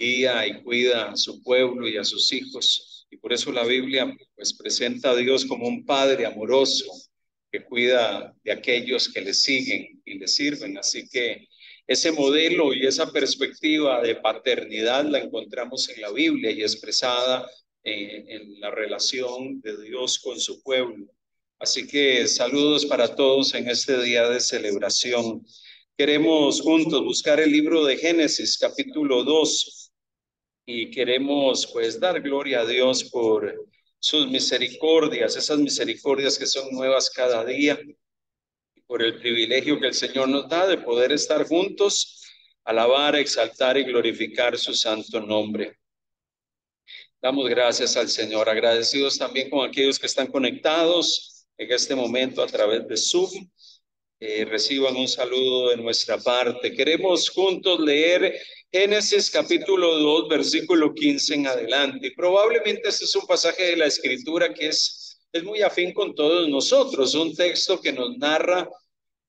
guía y cuida a su pueblo y a sus hijos. Y por eso la Biblia pues presenta a Dios como un padre amoroso que cuida de aquellos que le siguen y le sirven. Así que ese modelo y esa perspectiva de paternidad la encontramos en la Biblia y expresada en la relación de Dios con su pueblo. Así que saludos para todos en este día de celebración. Queremos juntos buscar el libro de Génesis, capítulo 2, y queremos pues dar gloria a Dios por sus misericordias, esas misericordias que son nuevas cada día, y por el privilegio que el Señor nos da de poder estar juntos, alabar, exaltar y glorificar su santo nombre. Damos gracias al Señor, agradecidos también con aquellos que están conectados en este momento a través de Zoom. Reciban un saludo de nuestra parte. Queremos juntos leer Génesis capítulo 2, versículo 15 en adelante. Y probablemente este es un pasaje de la Escritura que es muy afín con todos nosotros, un texto que nos narra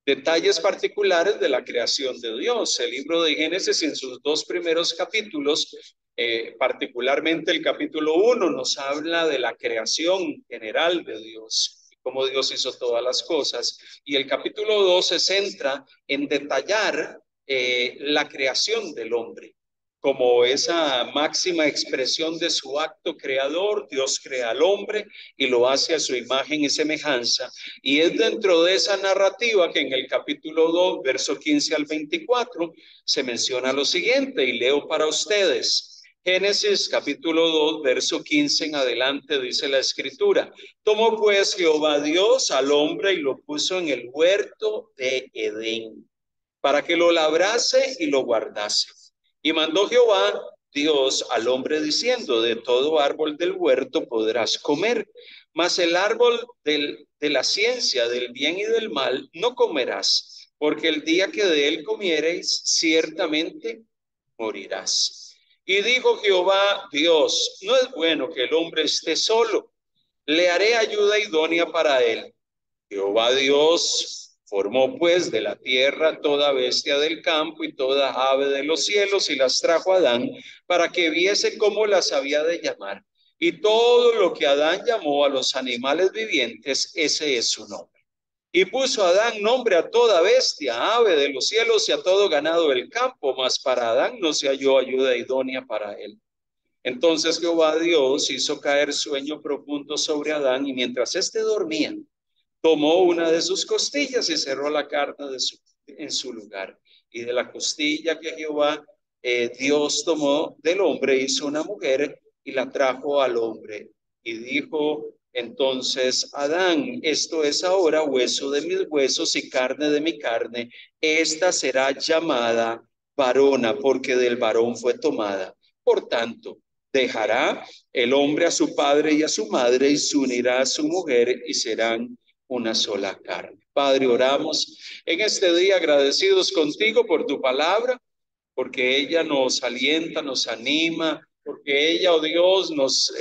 detalles particulares de la creación de Dios. El libro de Génesis en sus dos primeros capítulos, particularmente el capítulo 1, nos habla de la creación general de Dios, cómo Dios hizo todas las cosas, y el capítulo 2 se centra en detallar la creación del hombre como esa máxima expresión de su acto creador. Dios crea al hombre y lo hace a su imagen y semejanza, y es dentro de esa narrativa que en el capítulo 2, verso 15 al 24, se menciona lo siguiente, y leo para ustedes. Génesis capítulo 2, verso 15 en adelante, dice la Escritura: tomó pues Jehová Dios al hombre y lo puso en el huerto de Edén, para que lo labrase y lo guardase. Y mandó Jehová Dios al hombre diciendo: de todo árbol del huerto podrás comer, mas el árbol de la ciencia del bien y del mal no comerás, porque el día que de él comiereis, ciertamente morirás. Y dijo Jehová Dios: no es bueno que el hombre esté solo, le haré ayuda idónea para él. Jehová Dios formó pues de la tierra toda bestia del campo y toda ave de los cielos, y las trajo a Adán para que viese cómo las había de llamar. Y todo lo que Adán llamó a los animales vivientes, ese es su nombre. Y puso Adán nombre a toda bestia, ave de los cielos y a todo ganado del campo, mas para Adán no se halló ayuda idónea para él. Entonces Jehová Dios hizo caer sueño profundo sobre Adán, y mientras éste dormía, tomó una de sus costillas y cerró la carne en su lugar. Y de la costilla que Jehová Dios tomó del hombre, hizo una mujer y la trajo al hombre. Y dijo entonces Adán: esto es ahora hueso de mis huesos y carne de mi carne. Esta será llamada varona, porque del varón fue tomada. Por tanto, dejará el hombre a su padre y a su madre, y se unirá a su mujer, y serán una sola carne. Padre, oramos en este día agradecidos contigo por tu palabra, porque ella nos alienta, nos anima, porque ella, oh Dios, nos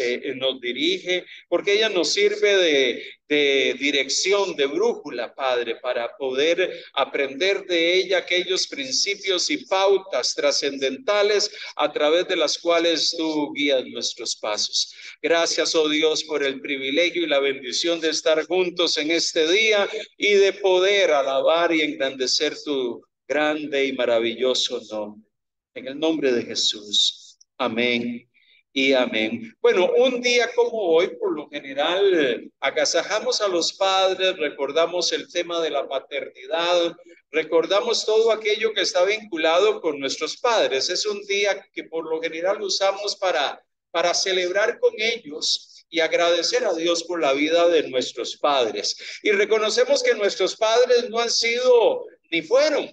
dirige, porque ella nos sirve de dirección, de brújula, Padre, para poder aprender de ella aquellos principios y pautas trascendentales a través de las cuales tú guías nuestros pasos. Gracias, oh Dios, por el privilegio y la bendición de estar juntos en este día y de poder alabar y engrandecer tu grande y maravilloso nombre. En el nombre de Jesús. Amén y amén. Bueno, un día como hoy, por lo general, agasajamos a los padres, recordamos el tema de la paternidad, recordamos todo aquello que está vinculado con nuestros padres. Es un día que por lo general usamos para celebrar con ellos y agradecer a Dios por la vida de nuestros padres. Y reconocemos que nuestros padres no han sido ni fueron.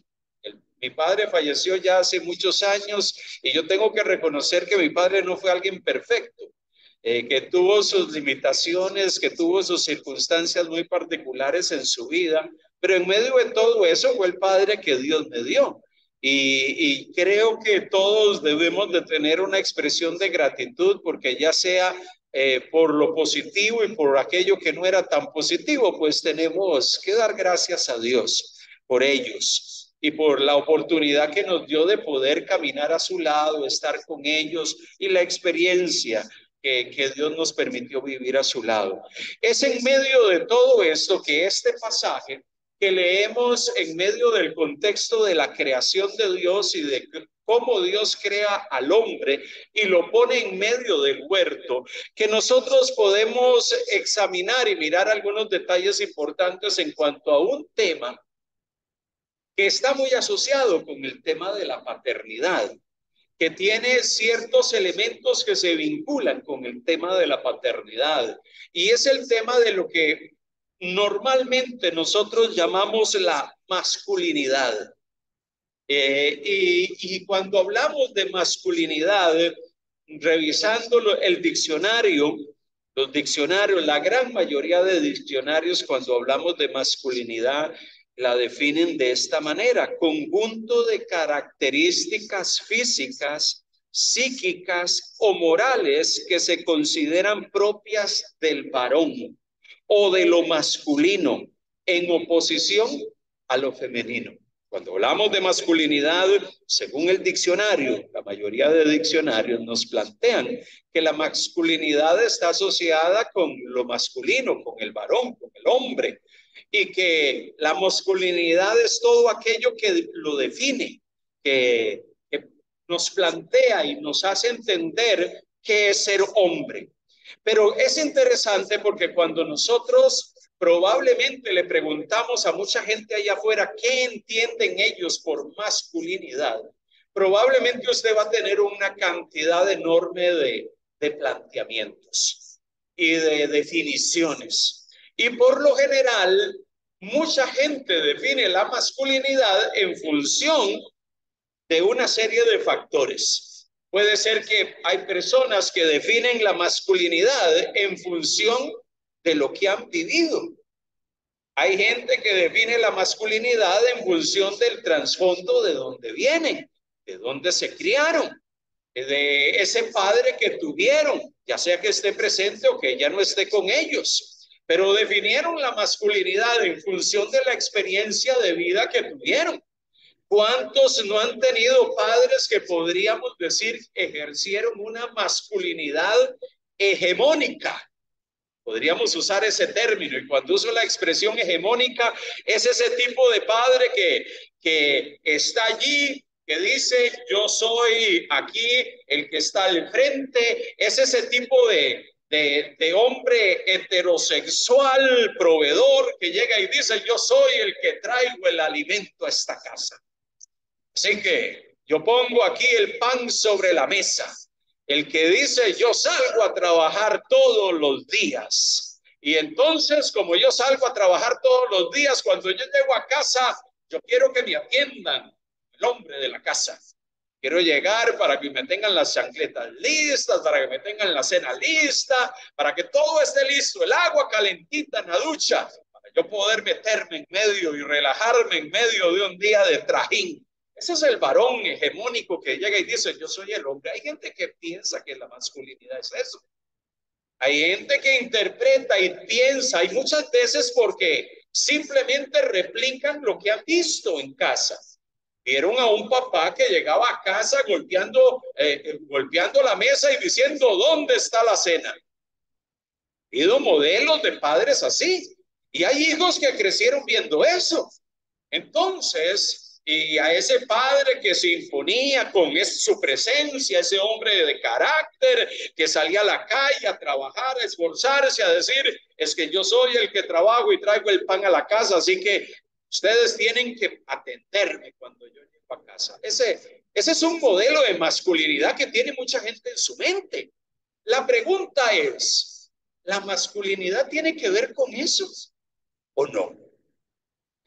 Mi padre falleció ya hace muchos años, y yo tengo que reconocer que mi padre no fue alguien perfecto, que tuvo sus limitaciones, que tuvo sus circunstancias muy particulares en su vida, pero en medio de todo eso fue el padre que Dios me dio. Y creo que todos debemos de tener una expresión de gratitud, porque ya sea por lo positivo y por aquello que no era tan positivo, pues tenemos que dar gracias a Dios por ellos. y por la oportunidad que nos dio de poder caminar a su lado, estar con ellos y la experiencia que Dios nos permitió vivir a su lado. Es en medio de todo esto que este pasaje que leemos en medio del contexto de la creación de Dios y de cómo Dios crea al hombre y lo pone en medio del huerto, que nosotros podemos examinar y mirar algunos detalles importantes en cuanto a un tema que está muy asociado con el tema de la paternidad, que tiene ciertos elementos que se vinculan con el tema de la paternidad, y es el tema de lo que normalmente nosotros llamamos la masculinidad. Y cuando hablamos de masculinidad, revisando el diccionario, los diccionarios, la gran mayoría de diccionarios cuando hablamos de masculinidad la definen de esta manera: conjunto de características físicas, psíquicas o morales que se consideran propias del varón o de lo masculino en oposición a lo femenino. Cuando hablamos de masculinidad, según el diccionario, la mayoría de diccionarios nos plantean que la masculinidad está asociada con lo masculino, con el varón, con el hombre, y que la masculinidad es todo aquello que lo define, que nos plantea y nos hace entender qué es ser hombre. Pero es interesante porque cuando nosotros probablemente le preguntamos a mucha gente allá afuera qué entienden ellos por masculinidad, probablemente usted va a tener una cantidad enorme de planteamientos y de definiciones. Y por lo general, mucha gente define la masculinidad en función de una serie de factores. Puede ser que hay personas que definen la masculinidad en función de lo que han vivido. Hay gente que define la masculinidad en función del trasfondo de dónde vienen, de dónde se criaron, de ese padre que tuvieron, ya sea que esté presente o que ya no esté con ellos. Pero definieron la masculinidad en función de la experiencia de vida que tuvieron. ¿Cuántos no han tenido padres que podríamos decir ejercieron una masculinidad hegemónica? Podríamos usar ese término, y cuando uso la expresión hegemónica es ese tipo de padre que está allí, que dice yo soy aquí el que está al frente, es ese tipo de hombre heterosexual, proveedor, que llega y dice yo soy el que traigo el alimento a esta casa. Así que yo pongo aquí el pan sobre la mesa. El que dice yo salgo a trabajar todos los días. Y entonces, como yo salgo a trabajar todos los días, cuando yo llego a casa, yo quiero que me atiendan, el hombre de la casa. Quiero llegar para que me tengan las chancletas listas, para que me tengan la cena lista, para que todo esté listo, el agua calentita en la ducha, para yo poder meterme en medio y relajarme en medio de un día de trajín. Ese es el varón hegemónico que llega y dice, yo soy el hombre. Hay gente que piensa que la masculinidad es eso. Hay gente que interpreta y piensa, y muchas veces porque simplemente replican lo que han visto en casa. Vieron a un papá que llegaba a casa golpeando la mesa y diciendo, ¿dónde está la cena? Ha habido modelos de padres así. Y hay hijos que crecieron viendo eso. Entonces, y a ese padre que se imponía con su presencia, ese hombre de carácter que salía a la calle a trabajar, a esforzarse, a decir, es que yo soy el que trabajo y traigo el pan a la casa, así que ustedes tienen que atenderme cuando yo llego a casa. Ese es un modelo de masculinidad que tiene mucha gente en su mente. La pregunta es, ¿la masculinidad tiene que ver con eso o no?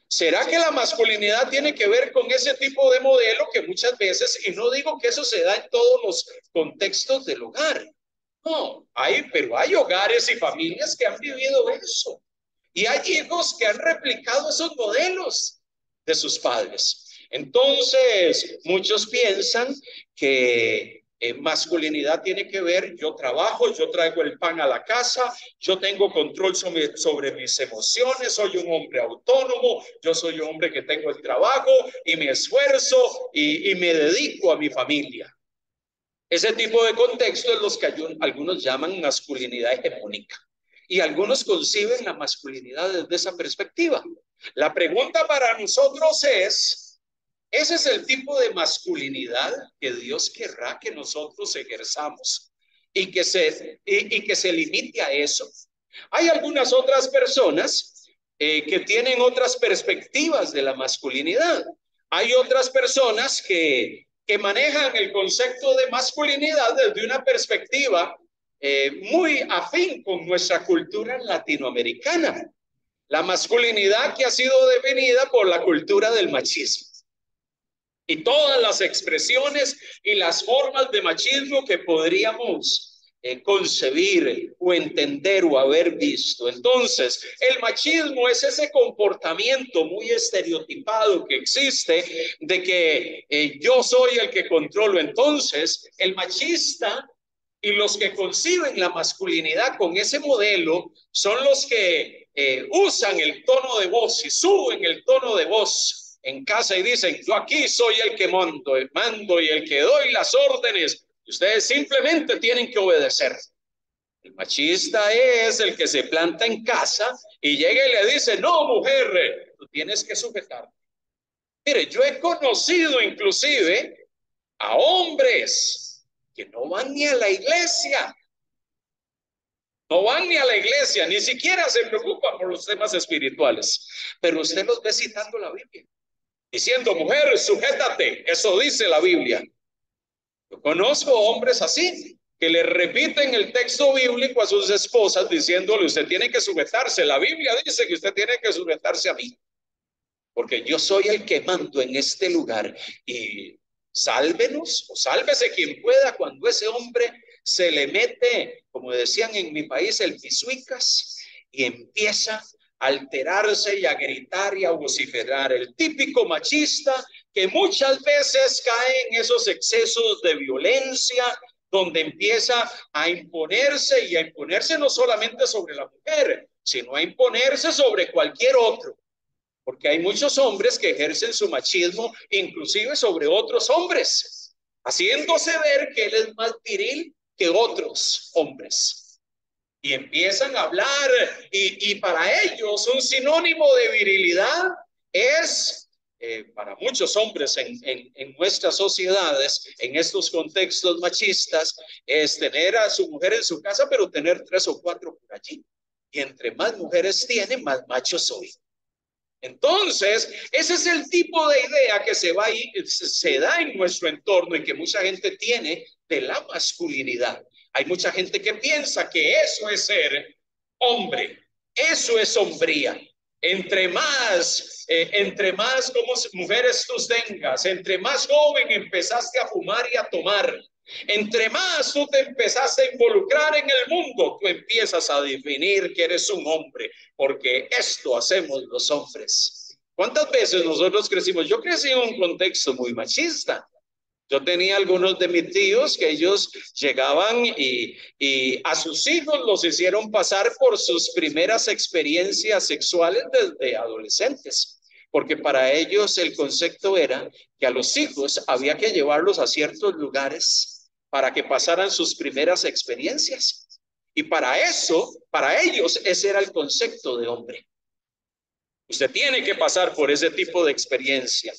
¿Será que la masculinidad tiene que ver con ese tipo de modelo que muchas veces, y no digo que eso se da en todos los contextos del hogar, no, pero hay hogares y familias que han vivido eso, y hay hijos que han replicado esos modelos de sus padres. Entonces, muchos piensan que Masculinidad tiene que ver, yo trabajo, yo traigo el pan a la casa, yo tengo control sobre mis emociones, soy un hombre autónomo, yo soy un hombre que tengo el trabajo y me esfuerzo y me dedico a mi familia. Ese tipo de contexto es los que algunos llaman masculinidad hegemónica. Y algunos conciben la masculinidad desde esa perspectiva. La pregunta para nosotros es, ¿ese es el tipo de masculinidad que Dios querrá que nosotros ejerzamos y que se limite a eso? Hay algunas otras personas que tienen otras perspectivas de la masculinidad. Hay otras personas que manejan el concepto de masculinidad desde una perspectiva muy afín con nuestra cultura latinoamericana. La masculinidad que ha sido definida por la cultura del machismo. Y todas las expresiones y las formas de machismo que podríamos concebir o entender o haber visto. Entonces, el machismo es ese comportamiento muy estereotipado que existe de que yo soy el que controlo. Entonces, el machista y los que conciben la masculinidad con ese modelo son los que usan el tono de voz y suben el tono de voz en casa y dicen, yo aquí soy el que mando y el que doy las órdenes. Ustedes simplemente tienen que obedecer. El machista es el que se planta en casa y llega y le dice, no, mujer, tú tienes que sujetarte. Mire, yo he conocido inclusive a hombres que no van ni a la iglesia. No van ni a la iglesia, ni siquiera se preocupan por los temas espirituales. Pero usted los ve citando la Biblia. Diciendo, mujer, sujétate. Eso dice la Biblia. Yo conozco hombres así, que le repiten el texto bíblico a sus esposas diciéndole, usted tiene que sujetarse. La Biblia dice que usted tiene que sujetarse a mí, porque yo soy el que mando en este lugar. Y sálvenos, o sálvese quien pueda cuando ese hombre se le mete, como decían en mi país, el pisuicas, y empieza alterarse y a gritar y a vociferar. El típico machista que muchas veces cae en esos excesos de violencia, donde empieza a imponerse y a imponerse no solamente sobre la mujer, sino a imponerse sobre cualquier otro. Porque hay muchos hombres que ejercen su machismo inclusive sobre otros hombres, haciéndose ver que él es más viril que otros hombres. Y empiezan a hablar y para ellos un sinónimo de virilidad es, para muchos hombres en nuestras sociedades, en estos contextos machistas, es tener a su mujer en su casa, pero tener 3 o 4 por allí. Y entre más mujeres tiene, más macho soy. Entonces, ese es el tipo de idea que se da en nuestro entorno y que mucha gente tiene de la masculinidad. Hay mucha gente que piensa que eso es ser hombre, eso es hombría. Entre más como mujeres tú tengas, entre más joven empezaste a fumar y a tomar, entre más tú te empezaste a involucrar en el mundo, tú empiezas a definir que eres un hombre, porque esto hacemos los hombres. ¿Cuántas veces nosotros crecimos? Yo crecí en un contexto muy machista. Yo tenía algunos de mis tíos que ellos llegaban y a sus hijos los hicieron pasar por sus primeras experiencias sexuales desde adolescentes, porque para ellos el concepto era que a los hijos había que llevarlos a ciertos lugares para que pasaran sus primeras experiencias. Y para eso, para ellos, ese era el concepto de hombre. Usted tiene que pasar por ese tipo de experiencia,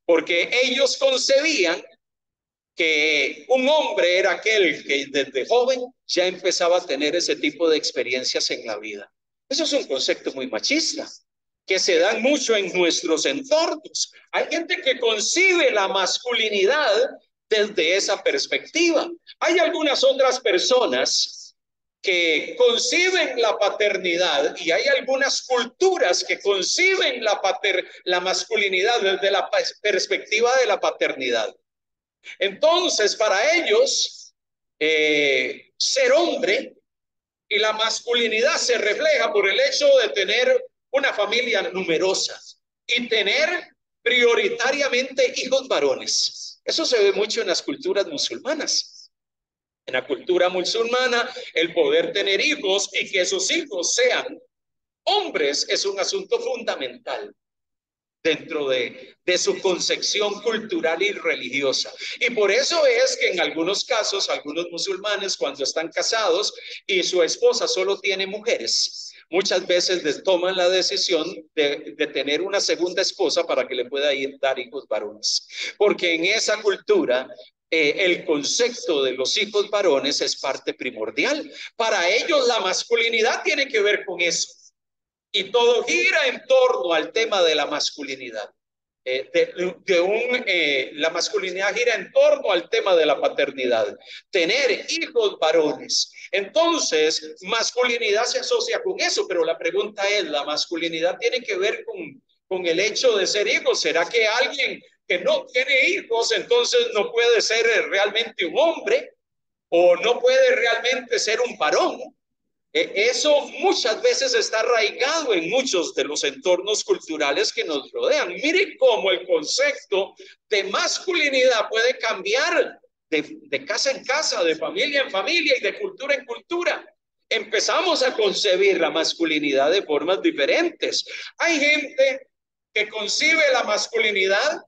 porque ellos concebían que un hombre era aquel que desde joven ya empezaba a tener ese tipo de experiencias en la vida. Eso es un concepto muy machista, que se dan mucho en nuestros entornos. Hay gente que concibe la masculinidad desde esa perspectiva. Hay algunas otras personas que conciben la paternidad y hay algunas culturas que conciben la masculinidad desde la perspectiva de la paternidad. Entonces, para ellos, ser hombre y la masculinidad se refleja por el hecho de tener una familia numerosa y tener prioritariamente hijos varones. Eso se ve mucho en las culturas musulmanas. En la cultura musulmana, el poder tener hijos y que esos hijos sean hombres es un asunto fundamental dentro de su concepción cultural y religiosa. Y por eso es que en algunos casos, algunos musulmanes cuando están casados y su esposa solo tiene mujeres, muchas veces les toman la decisión de tener una segunda esposa para que le pueda dar hijos varones. Porque en esa cultura el concepto de los hijos varones es parte primordial. Para ellos la masculinidad tiene que ver con eso. Y todo gira en torno al tema de la masculinidad. La masculinidad gira en torno al tema de la paternidad. Tener hijos varones. Entonces, masculinidad se asocia con eso, pero la pregunta es, ¿la masculinidad tiene que ver con el hecho de ser hijos? ¿Será que alguien que no tiene hijos entonces no puede ser realmente un hombre o no puede realmente ser un varón? Eso muchas veces está arraigado en muchos de los entornos culturales que nos rodean. Miren cómo el concepto de masculinidad puede cambiar de casa en casa, de familia en familia y de cultura en cultura. Empezamos a concebir la masculinidad de formas diferentes. Hay gente que concibe la masculinidad,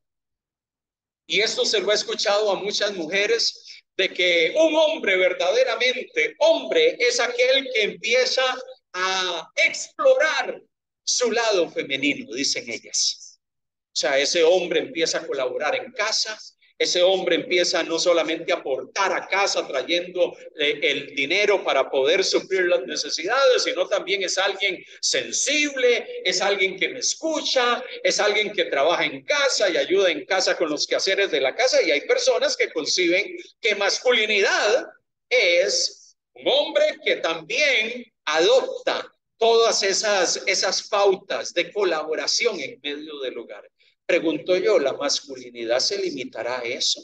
y esto se lo he escuchado a muchas mujeres, de que un hombre verdaderamente hombre es aquel que empieza a explorar su lado femenino, dicen ellas. O sea, ese hombre empieza a colaborar en casa, ese hombre empieza no solamente a aportar a casa trayendo el dinero para poder suplir las necesidades, sino también es alguien sensible, es alguien que me escucha, es alguien que trabaja en casa y ayuda en casa con los quehaceres de la casa. Y hay personas que conciben que masculinidad es un hombre que también adopta todas esas pautas de colaboración en medio del hogar. Pregunto yo, ¿la masculinidad se limitará a eso?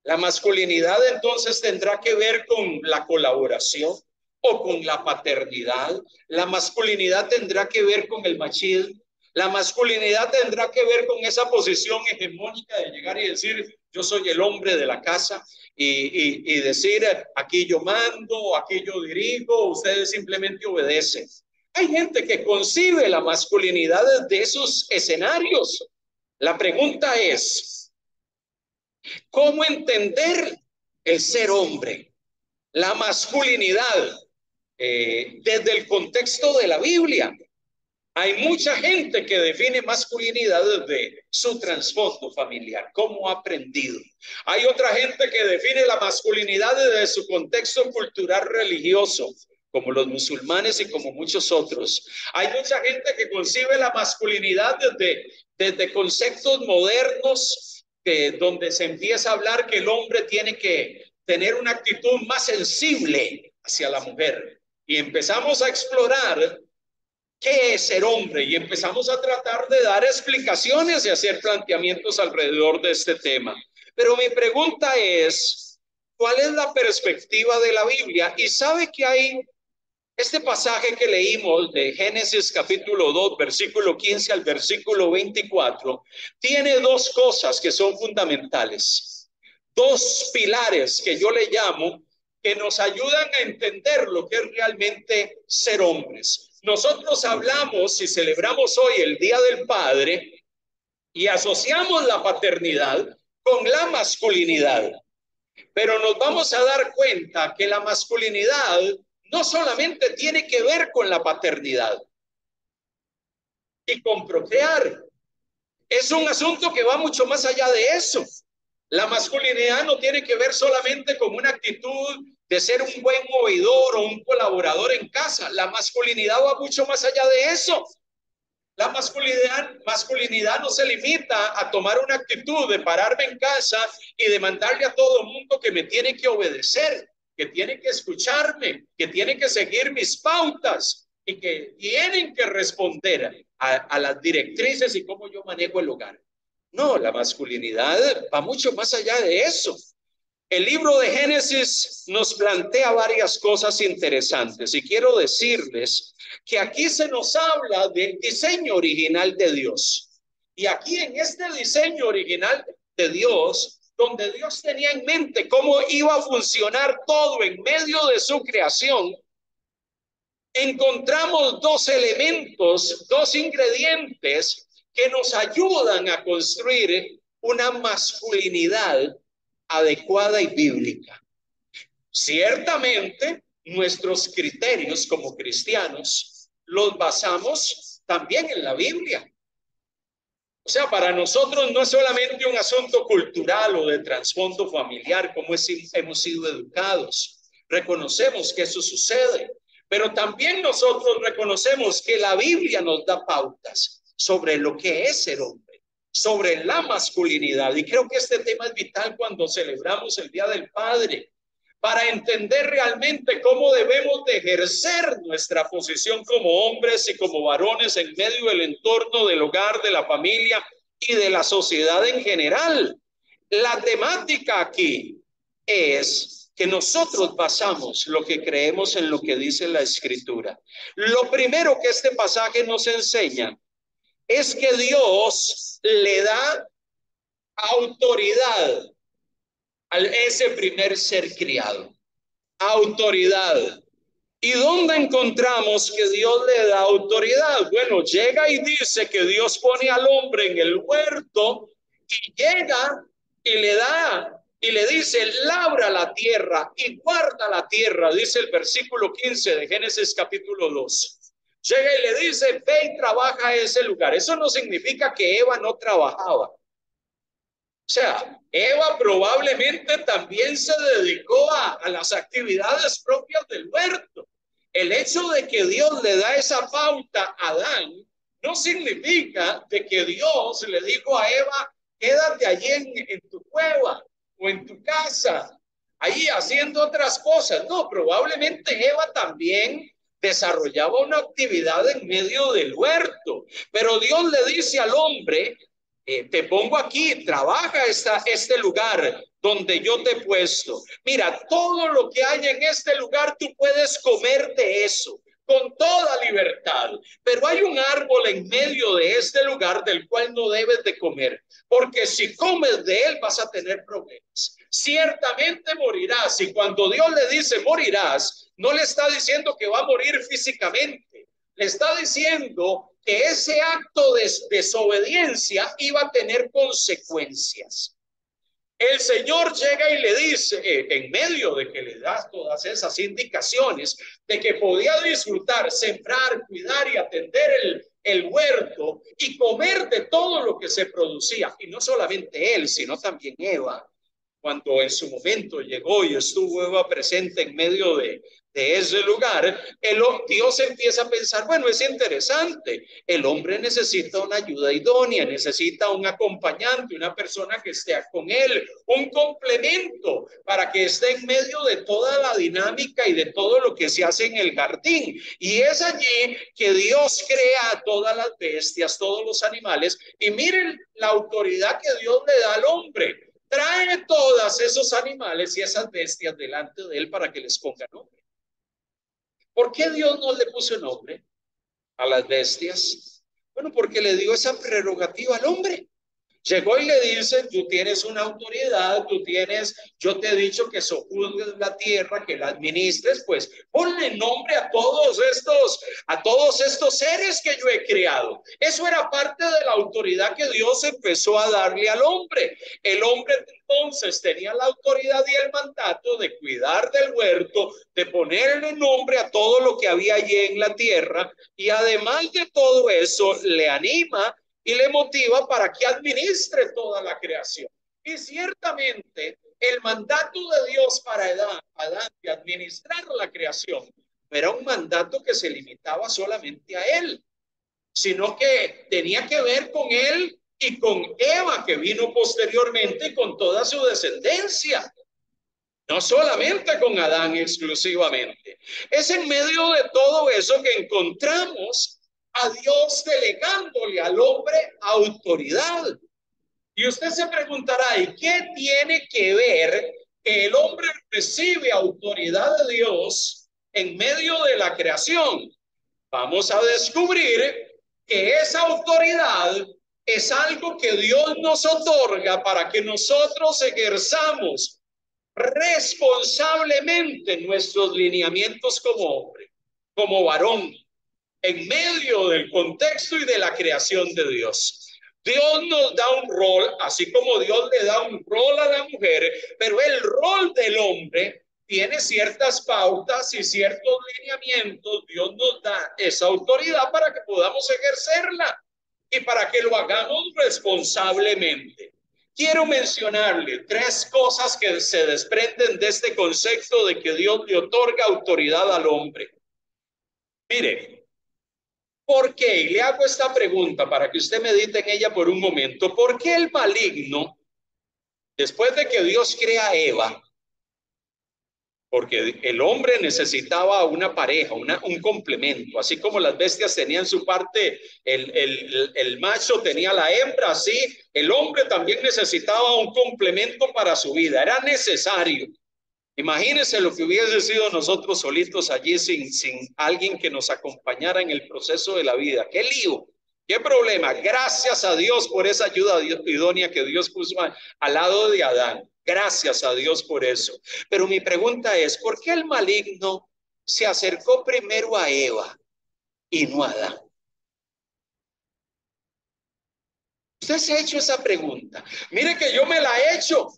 ¿La masculinidad entonces tendrá que ver con la colaboración o con la paternidad? ¿La masculinidad tendrá que ver con el machismo? ¿La masculinidad tendrá que ver con esa posición hegemónica de llegar y decir, yo soy el hombre de la casa y decir, aquí yo mando, aquí yo dirijo, ustedes simplemente obedecen? Hay gente que concibe la masculinidad desde esos escenarios. La pregunta es, ¿cómo entender el ser hombre, la masculinidad, desde el contexto de la Biblia? Hay mucha gente que define masculinidad desde su trasfondo familiar, cómo ha aprendido. Hay otra gente que define la masculinidad desde su contexto cultural religioso, como los musulmanes y como muchos otros. Hay mucha gente que concibe la masculinidad desde conceptos modernos, donde se empieza a hablar que el hombre tiene que tener una actitud más sensible hacia la mujer. Y empezamos a explorar qué es ser hombre y empezamos a tratar de dar explicaciones y hacer planteamientos alrededor de este tema. Pero mi pregunta es, ¿cuál es la perspectiva de la Biblia? Y sabe que hay este pasaje que leímos de Génesis capítulo 2, versículo 15 al versículo 24, tiene dos cosas que son fundamentales, dos pilares que yo le llamo, que nos ayudan a entender lo que es realmente ser hombres. Nosotros hablamos y celebramos hoy el Día del Padre y asociamos la paternidad con la masculinidad, pero nos vamos a dar cuenta que la masculinidad no solamente tiene que ver con la paternidad y con procrear. Es un asunto que va mucho más allá de eso. La masculinidad no tiene que ver solamente con una actitud de ser un buen movedor o un colaborador en casa. La masculinidad va mucho más allá de eso. La masculinidad no se limita a tomar una actitud de pararme en casa y de mandarle a todo el mundo que me tiene que obedecer, que tiene que escucharme, que tiene que seguir mis pautas y que tienen que responder a las directrices y cómo yo manejo el hogar. No, la masculinidad va mucho más allá de eso. El libro de Génesis nos plantea varias cosas interesantes y quiero decirles que aquí se nos habla del diseño original de Dios. Y aquí en este diseño original de Dios donde Dios tenía en mente cómo iba a funcionar todo en medio de su creación, encontramos dos elementos, dos ingredientes que nos ayudan a construir una masculinidad adecuada y bíblica. Ciertamente, nuestros criterios como cristianos los basamos también en la Biblia. O sea, para nosotros no es solamente un asunto cultural o de trasfondo familiar, como hemos sido educados. Reconocemos que eso sucede, pero también nosotros reconocemos que la Biblia nos da pautas sobre lo que es ser hombre, sobre la masculinidad. Y creo que este tema es vital cuando celebramos el Día del Padre, para entender realmente cómo debemos de ejercer nuestra posición como hombres y como varones en medio del entorno del hogar, de la familia y de la sociedad en general. La temática aquí es que nosotros basamos lo que creemos en lo que dice la Escritura. Lo primero que este pasaje nos enseña es que Dios le da autoridad a ese primer ser criado. Autoridad. ¿Y dónde encontramos que Dios le da autoridad? Bueno, llega y dice que Dios pone al hombre en el huerto y llega y le da y le dice, labra la tierra y guarda la tierra, dice el versículo 15 de Génesis capítulo 2. Llega y le dice, ve y trabaja ese lugar. Eso no significa que Eva no trabajaba. O sea, Eva probablemente también se dedicó a las actividades propias del huerto. El hecho de que Dios le da esa pauta a Adán no significa de que Dios le dijo a Eva, quédate allí en tu cueva o en tu casa, ahí haciendo otras cosas. No, probablemente Eva también desarrollaba una actividad en medio del huerto, pero Dios le dice al hombre, te pongo aquí, trabaja este lugar donde yo te he puesto. Mira, todo lo que hay en este lugar, tú puedes comer de eso con toda libertad, pero hay un árbol en medio de este lugar del cual no debes de comer, porque si comes de él vas a tener problemas. Ciertamente morirás, y cuando Dios le dice morirás, no le está diciendo que va a morir físicamente, le está diciendo que ese acto de desobediencia iba a tener consecuencias. El Señor llega y le dice, en medio de que le das todas esas indicaciones de que podía disfrutar, sembrar, cuidar y atender el huerto y comer de todo lo que se producía, y no solamente él, sino también Eva, cuando en su momento llegó y estuvo Eva presente en medio de ese lugar, Dios empieza a pensar, bueno, es interesante, el hombre necesita una ayuda idónea, necesita un acompañante, una persona que esté con él, un complemento para que esté en medio de toda la dinámica y de todo lo que se hace en el jardín. Y es allí que Dios crea todas las bestias, todos los animales, y miren la autoridad que Dios le da al hombre. Trae todos esos animales y esas bestias delante de él para que les ponga nombre. ¿Por qué Dios no le puso nombre a las bestias? Bueno, porque le dio esa prerrogativa al hombre. Llegó y le dice, tú tienes una autoridad, yo te he dicho que sojuzgues la tierra, que la administres, pues ponle nombre a todos estos seres que yo he creado. Eso era parte de la autoridad que Dios empezó a darle al hombre. El hombre entonces tenía la autoridad y el mandato de cuidar del huerto, de ponerle nombre a todo lo que había allí en la tierra, y además de todo eso, le anima y le motiva para que administre toda la creación. Y ciertamente el mandato de Dios para Adán de administrar la creación no era un mandato que se limitaba solamente a él, sino que tenía que ver con él y con Eva, que vino posteriormente, y con toda su descendencia. No solamente con Adán exclusivamente. Es en medio de todo eso que encontramos a Dios delegándole al hombre autoridad. Y usted se preguntará, ¿y qué tiene que ver que el hombre recibe autoridad de Dios en medio de la creación? Vamos a descubrir que esa autoridad es algo que Dios nos otorga para que nosotros ejerzamos responsablemente nuestros lineamientos como hombre, como varón, en medio del contexto y de la creación de Dios. Dios nos da un rol, así como Dios le da un rol a la mujer, pero el rol del hombre tiene ciertas pautas y ciertos lineamientos. Dios nos da esa autoridad para que podamos ejercerla y para que lo hagamos responsablemente. Quiero mencionarle tres cosas que se desprenden de este concepto de que Dios le otorga autoridad al hombre. Mire, ¿por qué? Y le hago esta pregunta para que usted medite en ella por un momento. ¿Por qué el maligno, después de que Dios crea a Eva, porque el hombre necesitaba una pareja, un complemento, así como las bestias tenían su parte, el macho tenía la hembra, así el hombre también necesitaba un complemento para su vida, era necesario. Imagínense lo que hubiese sido nosotros solitos allí sin alguien que nos acompañara en el proceso de la vida. ¡Qué lío! ¡Qué problema! Gracias a Dios por esa ayuda idónea que Dios puso al lado de Adán. Gracias a Dios por eso. Pero mi pregunta es, ¿por qué el maligno se acercó primero a Eva y no a Adán? Usted se ha hecho esa pregunta. Mire que yo me la he hecho.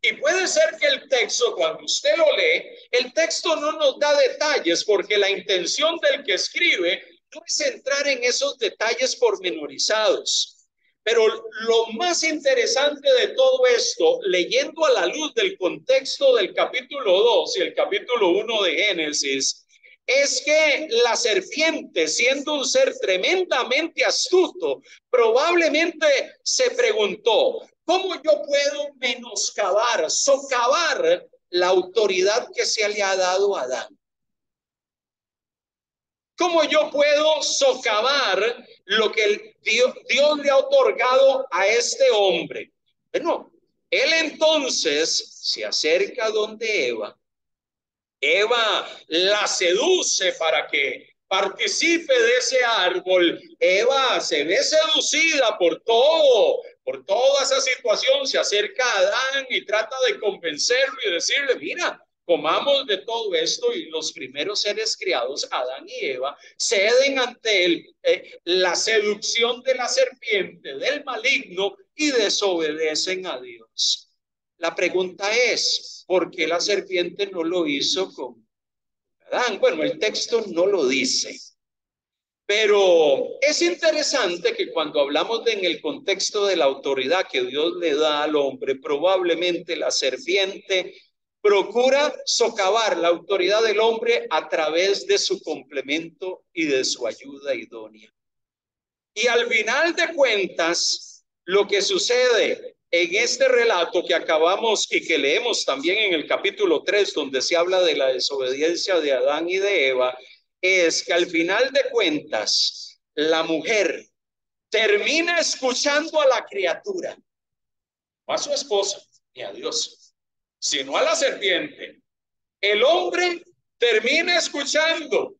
Y puede ser que el texto, cuando usted lo lee, el texto no nos da detalles porque la intención del que escribe no es entrar en esos detalles pormenorizados. Pero lo más interesante de todo esto, leyendo a la luz del contexto del capítulo 2 y el capítulo 1 de Génesis, es que la serpiente, siendo un ser tremendamente astuto, probablemente se preguntó, ¿cómo yo puedo menoscabar, socavar la autoridad que se le ha dado a Adán? ¿Cómo yo puedo socavar lo que Dios le ha otorgado a este hombre? Bueno, él entonces se acerca donde Eva. Eva la seduce para que participe de ese árbol. Eva se ve seducida por toda esa situación, se acerca a Adán y trata de convencerlo y decirle, mira, comamos de todo esto, y los primeros seres creados, Adán y Eva, ceden ante la seducción de la serpiente, del maligno, y desobedecen a Dios. La pregunta es, ¿por qué la serpiente no lo hizo con Adán? Bueno, el texto no lo dice, pero es interesante que cuando hablamos en el contexto de la autoridad que Dios le da al hombre, probablemente la serpiente procura socavar la autoridad del hombre a través de su complemento y de su ayuda idónea. Y al final de cuentas, lo que sucede en este relato que acabamos y que leemos también en el capítulo 3, donde se habla de la desobediencia de Adán y de Eva, es que al final de cuentas, la mujer termina escuchando a la criatura, no a su esposo ni a Dios, sino a la serpiente. El hombre termina escuchando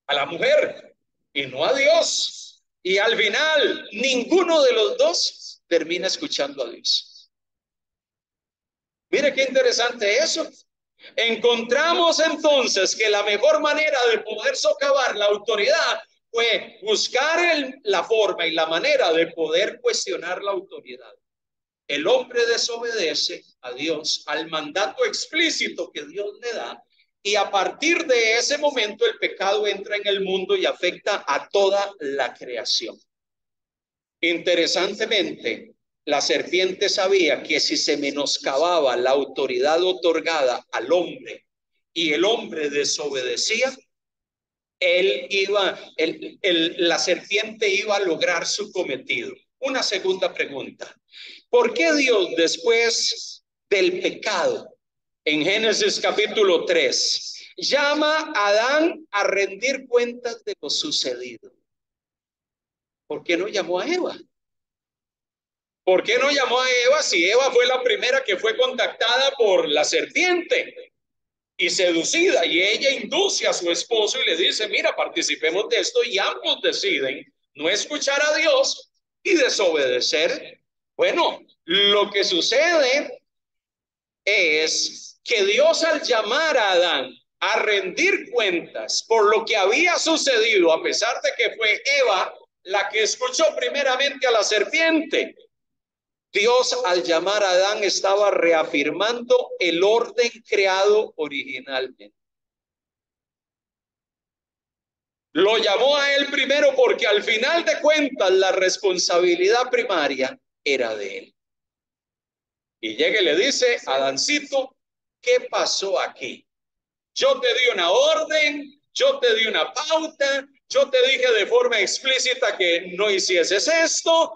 a la mujer y no a Dios. Y al final, ninguno de los dos termina escuchando a Dios. Mire qué interesante eso. Encontramos entonces que la mejor manera de poder socavar la autoridad fue buscar la forma y la manera de poder cuestionar la autoridad. El hombre desobedece a Dios, al mandato explícito que Dios le da, y a partir de ese momento el pecado entra en el mundo y afecta a toda la creación. Interesantemente, la serpiente sabía que si se menoscababa la autoridad otorgada al hombre y el hombre desobedecía, la serpiente iba a lograr su cometido. Una segunda pregunta. ¿Por qué Dios, después del pecado, en Génesis capítulo 3, llama a Adán a rendir cuentas de lo sucedido? ¿Por qué no llamó a Eva? ¿Por qué no llamó a Eva si Eva fue la primera que fue contactada por la serpiente y seducida? Y ella induce a su esposo y le dice, mira, participemos de esto, y ambos deciden no escuchar a Dios y desobedecer. Bueno, lo que sucede es que Dios, al llamar a Adán a rendir cuentas por lo que había sucedido, a pesar de que fue Eva la que escuchó primeramente a la serpiente, Dios, al llamar a Adán, estaba reafirmando el orden creado originalmente. Lo llamó a él primero porque al final de cuentas la responsabilidad primaria era de él. Y llega y le dice: Adancito, ¿qué pasó aquí? Yo te di una orden, yo te di una pauta, yo te dije de forma explícita que no hicieses esto,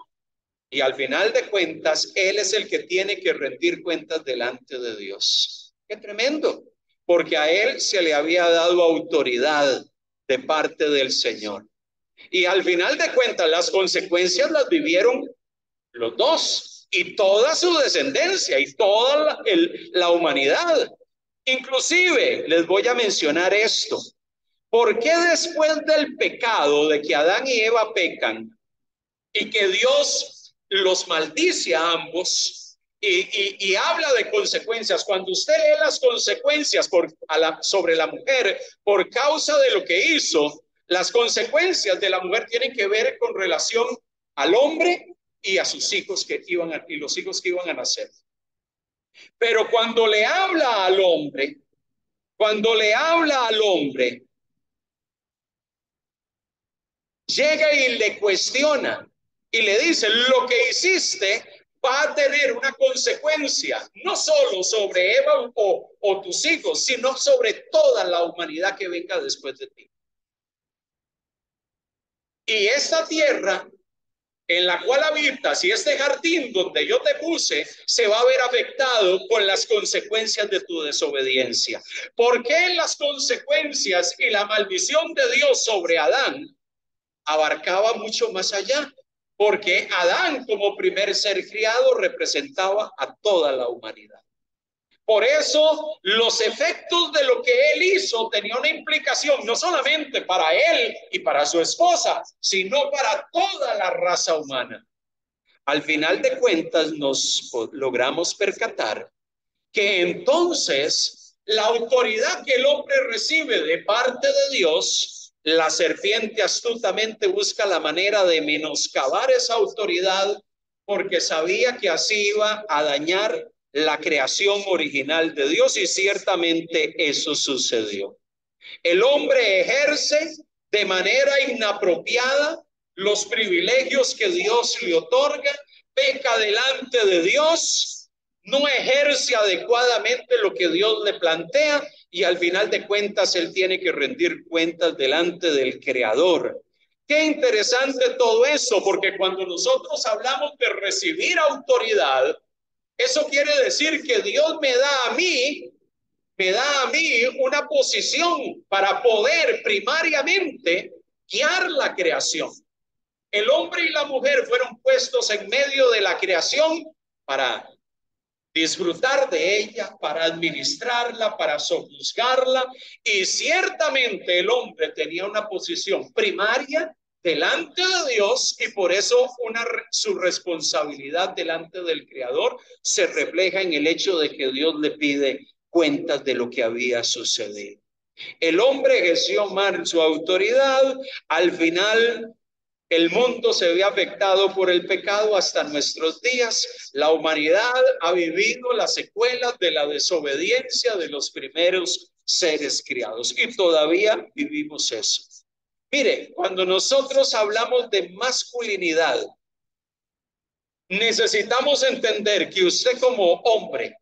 y al final de cuentas, él es el que tiene que rendir cuentas delante de Dios. ¡Qué tremendo! Porque a él se le había dado autoridad de parte del Señor. Y al final de cuentas, las consecuencias las vivieron los dos, y toda su descendencia, y toda la humanidad. Inclusive, les voy a mencionar esto. ¿Por qué después del pecado, de que Adán y Eva pecan, y que Dios los maldice a ambos, y habla de consecuencias? Cuando usted lee las consecuencias sobre la mujer por causa de lo que hizo, las consecuencias de la mujer tienen que ver con relación al hombre y a sus hijos y los hijos que iban a nacer. Pero cuando le habla al hombre, llega y le cuestiona y le dice: lo que hiciste va a tener una consecuencia, no solo sobre Eva o tus hijos, sino sobre toda la humanidad que venga después de ti. Y esta tierra en la cual habitas y este jardín donde yo te puse se va a ver afectado con las consecuencias de tu desobediencia. ¿Por qué las consecuencias y la maldición de Dios sobre Adán abarcaba mucho más allá? Porque Adán, como primer ser criado, representaba a toda la humanidad. Por eso los efectos de lo que él hizo tenían una implicación no solamente para él y para su esposa, sino para toda la raza humana. Al final de cuentas nos logramos percatar que entonces la autoridad que el hombre recibe de parte de Dios, la serpiente astutamente busca la manera de menoscabar esa autoridad, porque sabía que así iba a dañar la creación original de Dios, y ciertamente eso sucedió. El hombre ejerce de manera inapropiada los privilegios que Dios le otorga, peca delante de Dios, no ejerce adecuadamente lo que Dios le plantea, y al final de cuentas él tiene que rendir cuentas delante del Creador. Qué interesante todo eso, porque cuando nosotros hablamos de recibir autoridad, eso quiere decir que Dios me da a mí una posición para poder primariamente guiar la creación. El hombre y la mujer fueron puestos en medio de la creación para disfrutar de ella, para administrarla, para sojuzgarla, y ciertamente el hombre tenía una posición primaria delante de Dios, y por eso su responsabilidad delante del Creador se refleja en el hecho de que Dios le pide cuentas de lo que había sucedido. El hombre ejerció mal su autoridad. Al final el mundo se ve afectado por el pecado hasta nuestros días. La humanidad ha vivido las secuelas de la desobediencia de los primeros seres criados, y todavía vivimos eso. Mire, cuando nosotros hablamos de masculinidad, necesitamos entender que usted, como hombre,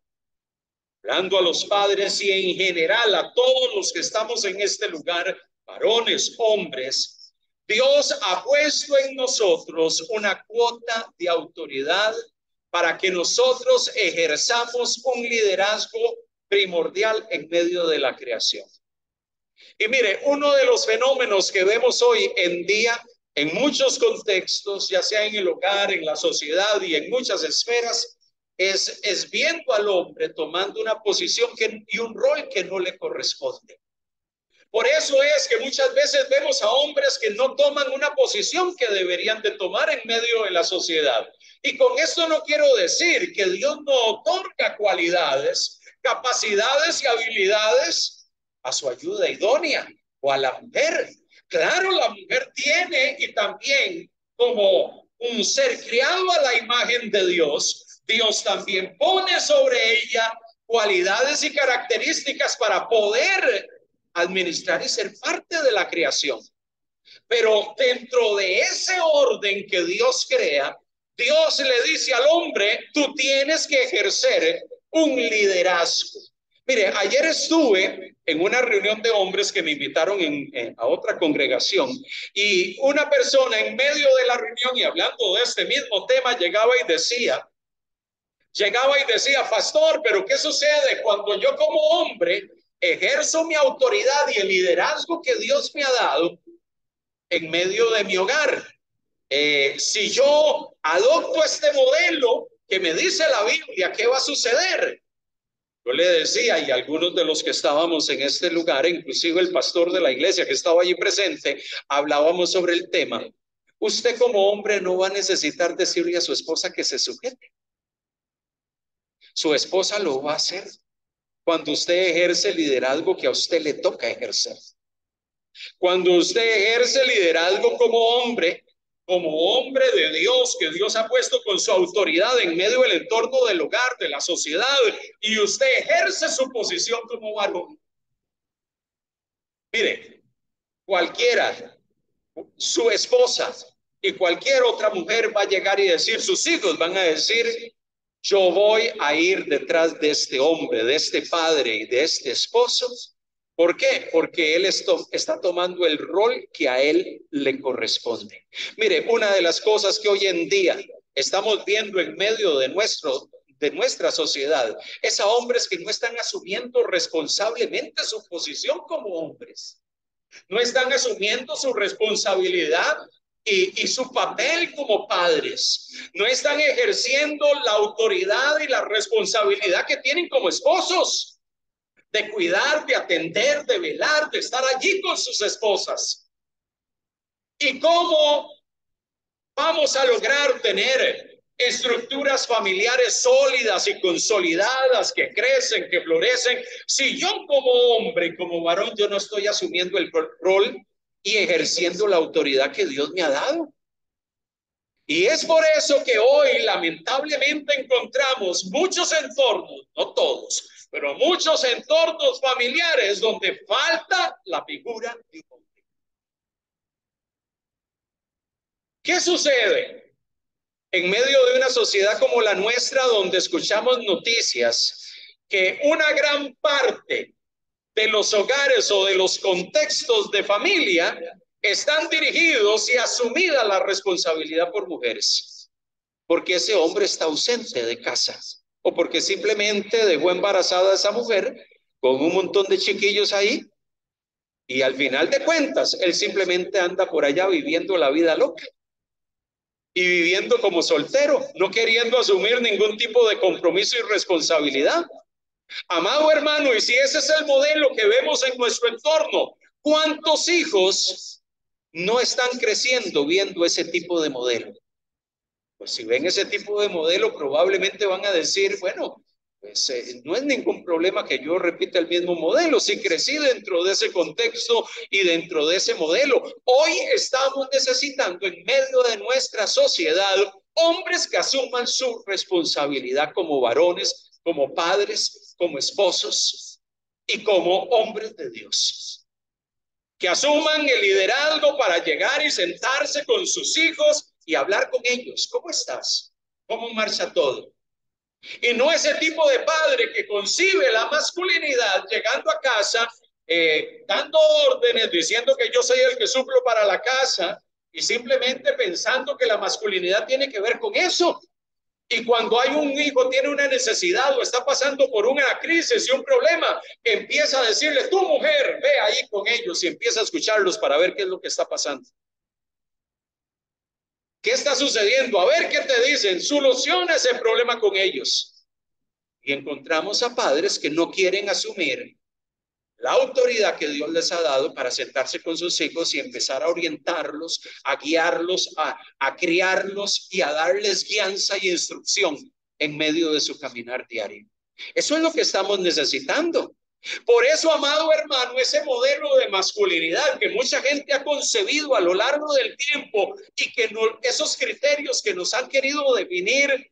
hablando a los padres y en general a todos los que estamos en este lugar, varones, hombres, Dios ha puesto en nosotros una cuota de autoridad para que nosotros ejerzamos un liderazgo primordial en medio de la creación. Y mire, uno de los fenómenos que vemos hoy en día en muchos contextos, ya sea en el hogar, en la sociedad y en muchas esferas, es viendo al hombre tomando una posición y un rol que no le corresponde. Por eso es que muchas veces vemos a hombres que no toman una posición que deberían de tomar en medio de la sociedad. Y con esto no quiero decir que Dios no otorga cualidades, capacidades y habilidades a su ayuda idónea o a la mujer. Claro, la mujer tiene, y también como un ser criado a la imagen de Dios, Dios también pone sobre ella cualidades y características para poder administrar y ser parte de la creación. Pero dentro de ese orden que Dios crea, Dios le dice al hombre, tú tienes que ejercer un liderazgo. Mire, ayer estuve en una reunión de hombres que me invitaron a otra congregación, y una persona en medio de la reunión y hablando de este mismo tema llegaba y decía, pastor, pero ¿qué sucede cuando yo como hombre ejerzo mi autoridad y el liderazgo que Dios me ha dado en medio de mi hogar? Si yo adopto este modelo que me dice la Biblia, ¿qué va a suceder? Yo le decía, y algunos de los que estábamos en este lugar, inclusive el pastor de la iglesia que estaba allí presente, hablábamos sobre el tema. Usted como hombre no va a necesitar decirle a su esposa que se sujete. Su esposa lo va a hacer cuando usted ejerce el liderazgo que a usted le toca ejercer. Cuando usted ejerce liderazgo como hombre de Dios, que Dios ha puesto con su autoridad en medio del entorno del hogar, de la sociedad, y usted ejerce su posición como varón. Mire, cualquiera, su esposa y cualquier otra mujer va a llegar y decir, sus hijos van a decir, yo voy a ir detrás de este hombre, de este padre y de este esposo. ¿Por qué? Porque él está tomando el rol que a él le corresponde. Mire, una de las cosas que hoy en día estamos viendo en medio de nuestra sociedad es a hombres que no están asumiendo responsablemente su posición como hombres. No están asumiendo su responsabilidad y su papel como padres. No están ejerciendo la autoridad y la responsabilidad que tienen como esposos, de cuidar, de atender, de velar, de estar allí con sus esposas. ¿Y cómo vamos a lograr tener estructuras familiares sólidas y consolidadas que crecen, que florecen, si yo como hombre y como varón yo no estoy asumiendo el rol y ejerciendo la autoridad que Dios me ha dado? Y es por eso que hoy lamentablemente encontramos muchos entornos, no todos, pero muchos entornos familiares donde falta la figura de un hombre. ¿Qué sucede en medio de una sociedad como la nuestra, donde escuchamos noticias que una gran parte de los hogares o de los contextos de familia están dirigidos y asumida la responsabilidad por mujeres? Porque ese hombre está ausente de casa, o porque simplemente dejó embarazada a esa mujer con un montón de chiquillos ahí, y al final de cuentas él simplemente anda por allá viviendo la vida loca y viviendo como soltero, no queriendo asumir ningún tipo de compromiso y responsabilidad. Amado hermano, y si ese es el modelo que vemos en nuestro entorno, ¿cuántos hijos no están creciendo viendo ese tipo de modelo? Pues si ven ese tipo de modelo, probablemente van a decir, bueno, pues no es ningún problema que yo repita el mismo modelo, si crecí dentro de ese contexto y dentro de ese modelo. Hoy estamos necesitando en medio de nuestra sociedad hombres que asuman su responsabilidad como varones, como padres, como esposos y como hombres de Dios, que asuman el liderazgo para llegar y sentarse con sus hijos y hablar con ellos. ¿Cómo estás? ¿Cómo marcha todo? Y no ese tipo de padre que concibe la masculinidad llegando a casa, dando órdenes, diciendo que yo soy el que suplo para la casa, y simplemente pensando que la masculinidad tiene que ver con eso. Y cuando hay un hijo, tiene una necesidad o está pasando por una crisis y un problema, empieza a decirle, tu mujer, ve ahí con ellos, y empieza a escucharlos para ver qué es lo que está pasando. ¿Qué está sucediendo? A ver qué te dicen, soluciona ese problema con ellos. Y encontramos a padres que no quieren asumir la autoridad que Dios les ha dado para sentarse con sus hijos y empezar a orientarlos, a guiarlos, a criarlos y a darles guianza y instrucción en medio de su caminar diario. Eso es lo que estamos necesitando. Por eso, amado hermano, ese modelo de masculinidad que mucha gente ha concebido a lo largo del tiempo y que no, esos criterios que nos han querido definir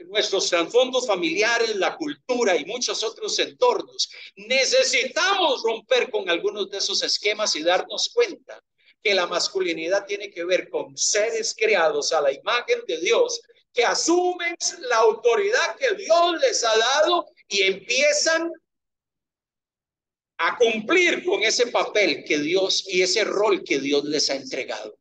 nuestros trasfondos familiares, la cultura y muchos otros entornos, necesitamos romper con algunos de esos esquemas y darnos cuenta que la masculinidad tiene que ver con seres creados a la imagen de Dios, que asumen la autoridad que Dios les ha dado y empiezan a cumplir con ese papel que Dios y ese rol que Dios les ha entregado.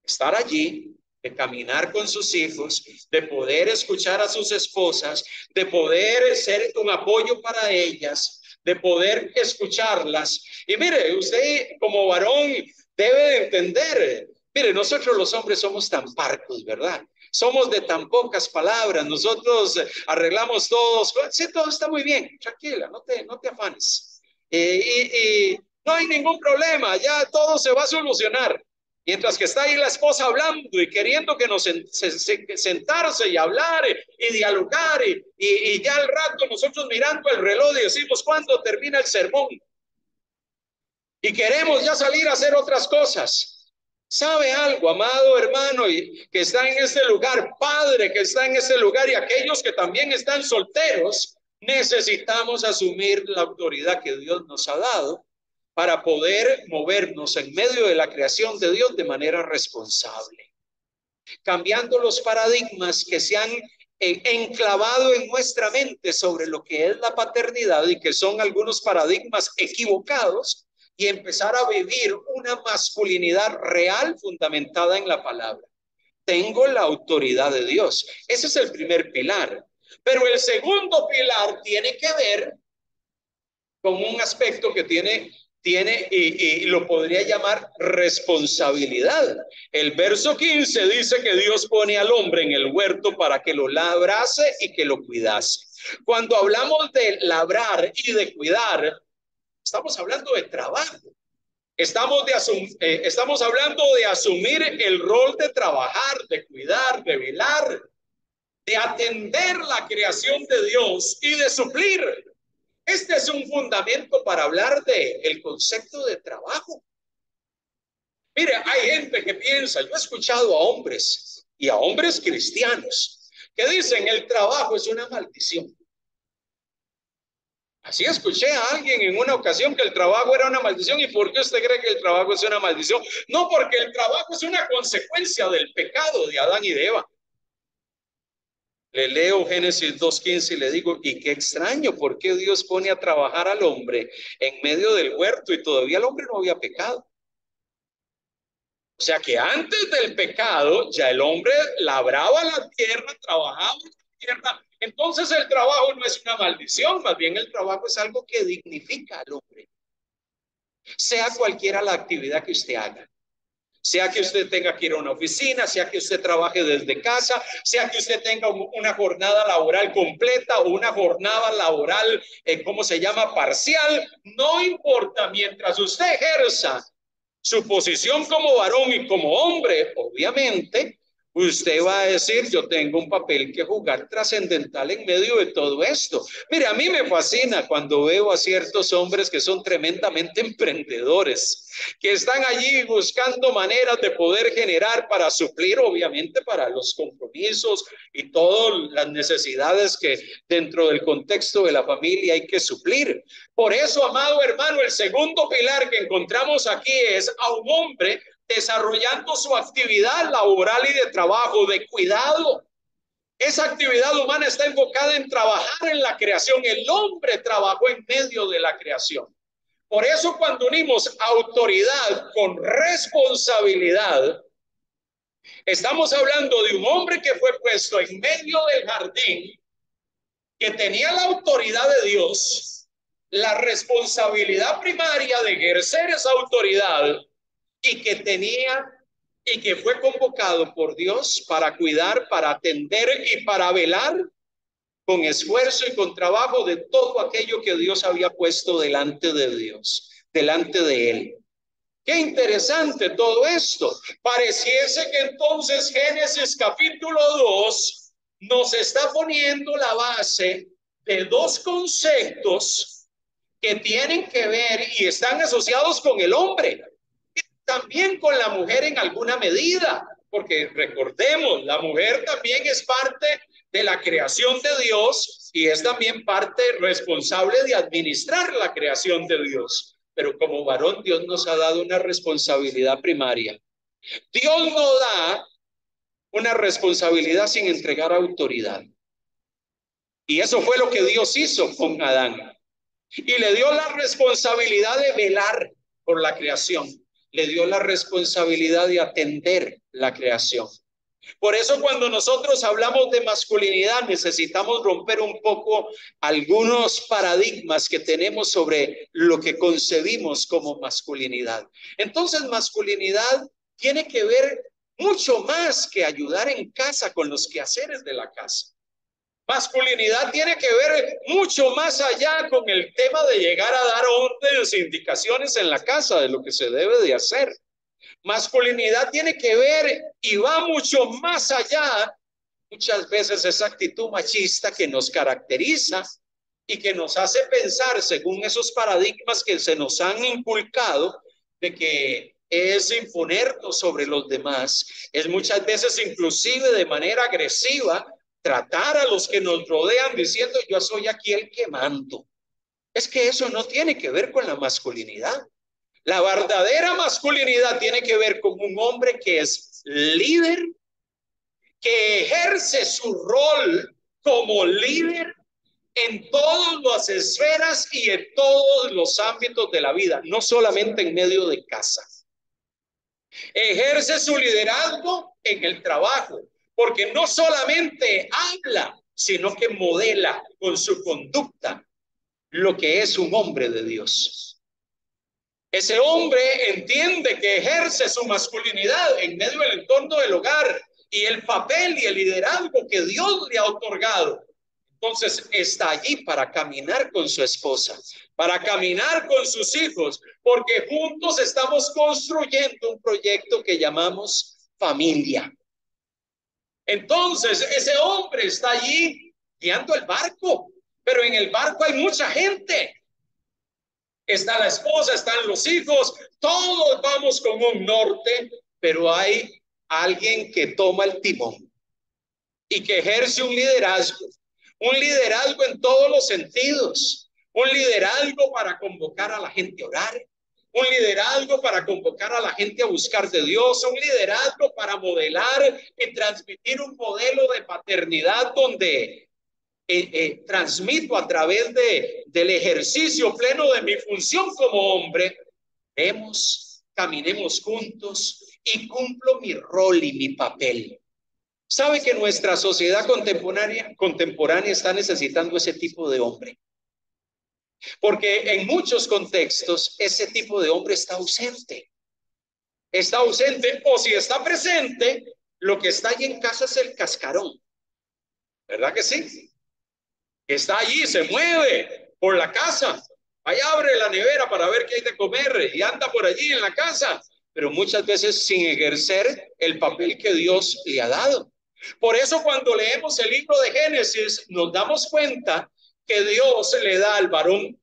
Estar allí, de caminar con sus hijos, de poder escuchar a sus esposas, de poder ser un apoyo para ellas, de poder escucharlas. Y mire, usted como varón debe de entender, mire, nosotros los hombres somos tan parcos, ¿verdad? Somos de tan pocas palabras, nosotros arreglamos todos, sí, todo está muy bien, tranquila, no te afanes. Y no hay ningún problema, ya todo se va a solucionar. Mientras que está ahí la esposa hablando y queriendo que nos sentarse y hablar y dialogar y ya al rato nosotros mirando el reloj y decimos ¿cuándo termina el sermón? Y queremos ya salir a hacer otras cosas. ¿Sabe algo, amado hermano y que está en este lugar, padre que está en este lugar y aquellos que también están solteros? Necesitamos asumir la autoridad que Dios nos ha dado para poder movernos en medio de la creación de Dios de manera responsable, cambiando los paradigmas que se han enclavado en nuestra mente sobre lo que es la paternidad y que son algunos paradigmas equivocados, y empezar a vivir una masculinidad real fundamentada en la palabra. Tengo la autoridad de Dios. Ese es el primer pilar. Pero el segundo pilar tiene que ver con un aspecto que tiene y lo podría llamar responsabilidad. El verso 15 dice que Dios pone al hombre en el huerto para que lo labrase y que lo cuidase. Cuando hablamos de labrar y de cuidar, estamos hablando de trabajo. Estamos hablando de asumir el rol de trabajar, de cuidar, de velar, de atender la creación de Dios y de suplir. Este es un fundamento para hablar del concepto de trabajo. Mire, hay gente que piensa, yo he escuchado a hombres y a hombres cristianos que dicen el trabajo es una maldición. Así escuché a alguien en una ocasión que el trabajo era una maldición. ¿Y por qué usted cree que el trabajo es una maldición? No, porque el trabajo es una consecuencia del pecado de Adán y de Eva. Le leo Génesis 2:15 y le digo, y qué extraño, ¿por qué Dios pone a trabajar al hombre en medio del huerto y todavía el hombre no había pecado? O sea que antes del pecado ya el hombre labraba la tierra, trabajaba la tierra. Entonces el trabajo no es una maldición, más bien el trabajo es algo que dignifica al hombre. Sea cualquiera la actividad que usted haga. Sea que usted tenga que ir a una oficina, sea que usted trabaje desde casa, sea que usted tenga una jornada laboral completa o una jornada laboral, ¿cómo se llama? Parcial. No importa, mientras usted ejerza su posición como varón y como hombre, obviamente, usted va a decir, yo tengo un papel que jugar trascendental en medio de todo esto. Mire, a mí me fascina cuando veo a ciertos hombres que son tremendamente emprendedores, que están allí buscando maneras de poder generar para suplir, obviamente, para los compromisos y todas las necesidades que dentro del contexto de la familia hay que suplir. Por eso, amado hermano, el segundo pilar que encontramos aquí es a un hombre desarrollando su actividad laboral y de trabajo, de cuidado. Esa actividad humana está enfocada en trabajar en la creación. El hombre trabajó en medio de la creación. Por eso cuando unimos autoridad con responsabilidad, estamos hablando de un hombre que fue puesto en medio del jardín, que tenía la autoridad de Dios, la responsabilidad primaria de ejercer esa autoridad, y que fue convocado por Dios para cuidar, para atender y para velar con esfuerzo y con trabajo de todo aquello que Dios había puesto delante de Dios, delante de él. Qué interesante todo esto. Pareciese que entonces Génesis capítulo 2 nos está poniendo la base de dos conceptos que tienen que ver y están asociados con el hombre, y también con la mujer en alguna medida, porque recordemos, la mujer también es parte de la creación de Dios y es también parte responsable de administrar la creación de Dios. Pero como varón, Dios nos ha dado una responsabilidad primaria. Dios no da una responsabilidad sin entregar autoridad. Y eso fue lo que Dios hizo con Adán. Y le dio la responsabilidad de velar por la creación. Le dio la responsabilidad de atender la creación. Por eso cuando nosotros hablamos de masculinidad necesitamos romper un poco algunos paradigmas que tenemos sobre lo que concebimos como masculinidad. Entonces, masculinidad tiene que ver mucho más que ayudar en casa con los quehaceres de la casa. Masculinidad tiene que ver mucho más allá con el tema de llegar a dar órdenes e indicaciones en la casa de lo que se debe de hacer. Masculinidad tiene que ver y va mucho más allá, muchas veces esa actitud machista que nos caracteriza y que nos hace pensar según esos paradigmas que se nos han inculcado de que es imponernos sobre los demás, es muchas veces inclusive de manera agresiva tratar a los que nos rodean diciendo yo soy aquí el que mando. Es que eso no tiene que ver con la masculinidad. La verdadera masculinidad tiene que ver con un hombre que es líder, que ejerce su rol como líder en todas las esferas y en todos los ámbitos de la vida, no solamente en medio de casa. Ejerce su liderazgo en el trabajo, porque no solamente habla, sino que modela con su conducta lo que es un hombre de Dios. Ese hombre entiende que ejerce su masculinidad en medio del entorno del hogar y el papel y el liderazgo que Dios le ha otorgado. Entonces está allí para caminar con su esposa, para caminar con sus hijos, porque juntos estamos construyendo un proyecto que llamamos familia. Entonces ese hombre está allí guiando el barco, pero en el barco hay mucha gente. Está la esposa, están los hijos, todos vamos con un norte, pero hay alguien que toma el timón y que ejerce un liderazgo en todos los sentidos, un liderazgo para convocar a la gente a orar, un liderazgo para convocar a la gente a buscar de Dios, un liderazgo para modelar y transmitir un modelo de paternidad donde transmito a través del ejercicio pleno de mi función como hombre, caminemos juntos y cumplo mi rol y mi papel. ¿Sabe que nuestra sociedad contemporánea está necesitando ese tipo de hombre? Porque en muchos contextos ese tipo de hombre está ausente. Está ausente, o si está presente, lo que está allí en casa es el cascarón. ¿Verdad que sí? Está allí, se mueve por la casa. Ahí abre la nevera para ver qué hay de comer y anda por allí en la casa, pero muchas veces sin ejercer el papel que Dios le ha dado. Por eso cuando leemos el libro de Génesis nos damos cuenta que Dios le da al varón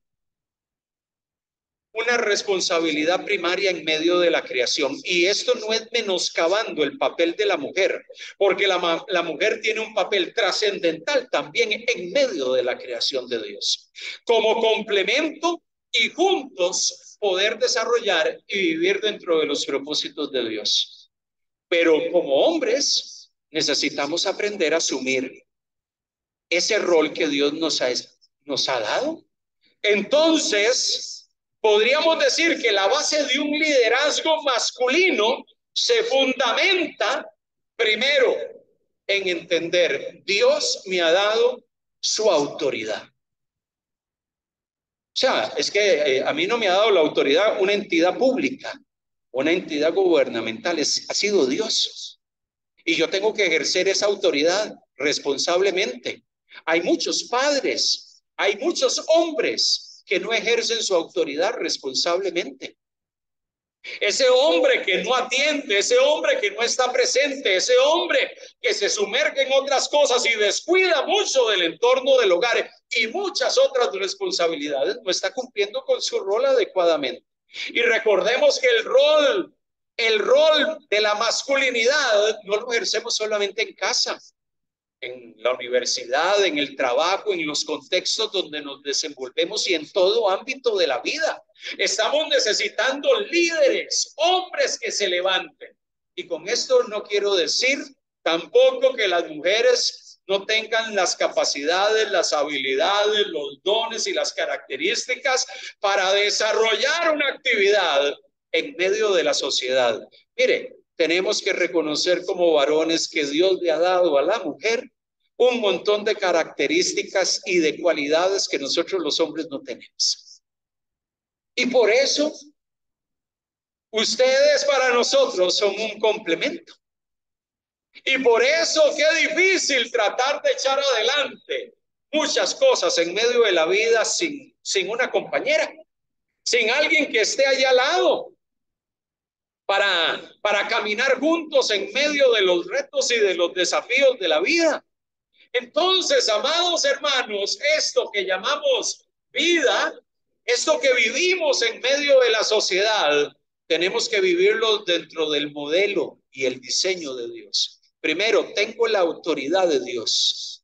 una responsabilidad primaria en medio de la creación. Y esto no es menoscabando el papel de la mujer, porque la mujer tiene un papel trascendental también en medio de la creación de Dios. Como complemento y juntos poder desarrollar y vivir dentro de los propósitos de Dios. Pero como hombres necesitamos aprender a asumir ese rol que Dios nos ha dado. Entonces, podríamos decir que la base de un liderazgo masculino se fundamenta primero en entender, Dios me ha dado su autoridad. O sea, es que a mí no me ha dado la autoridad una entidad pública, una entidad gubernamental, ha sido Dios. Y yo tengo que ejercer esa autoridad responsablemente. Hay muchos padres, hay muchos hombres que no ejercen su autoridad responsablemente. Ese hombre que no atiende, ese hombre que no está presente, ese hombre que se sumerge en otras cosas y descuida mucho del entorno del hogar y muchas otras responsabilidades, no está cumpliendo con su rol adecuadamente. Y recordemos que el rol de la masculinidad no lo ejercemos solamente en casa, en la universidad, en el trabajo, en los contextos donde nos desenvolvemos y en todo ámbito de la vida. Estamos necesitando líderes, hombres que se levanten. Y con esto no quiero decir tampoco que las mujeres no tengan las capacidades, las habilidades, los dones y las características para desarrollar una actividad en medio de la sociedad. Mire, tenemos que reconocer como varones que Dios le ha dado a la mujer un montón de características y de cualidades que nosotros los hombres no tenemos. Y por eso, ustedes para nosotros son un complemento. Y por eso qué difícil tratar de echar adelante muchas cosas en medio de la vida sin una compañera, sin alguien que esté allá al lado. Para caminar juntos en medio de los retos y de los desafíos de la vida. Entonces, amados hermanos, esto que llamamos vida, esto que vivimos en medio de la sociedad, tenemos que vivirlo dentro del modelo y el diseño de Dios. Primero, tengo la autoridad de Dios.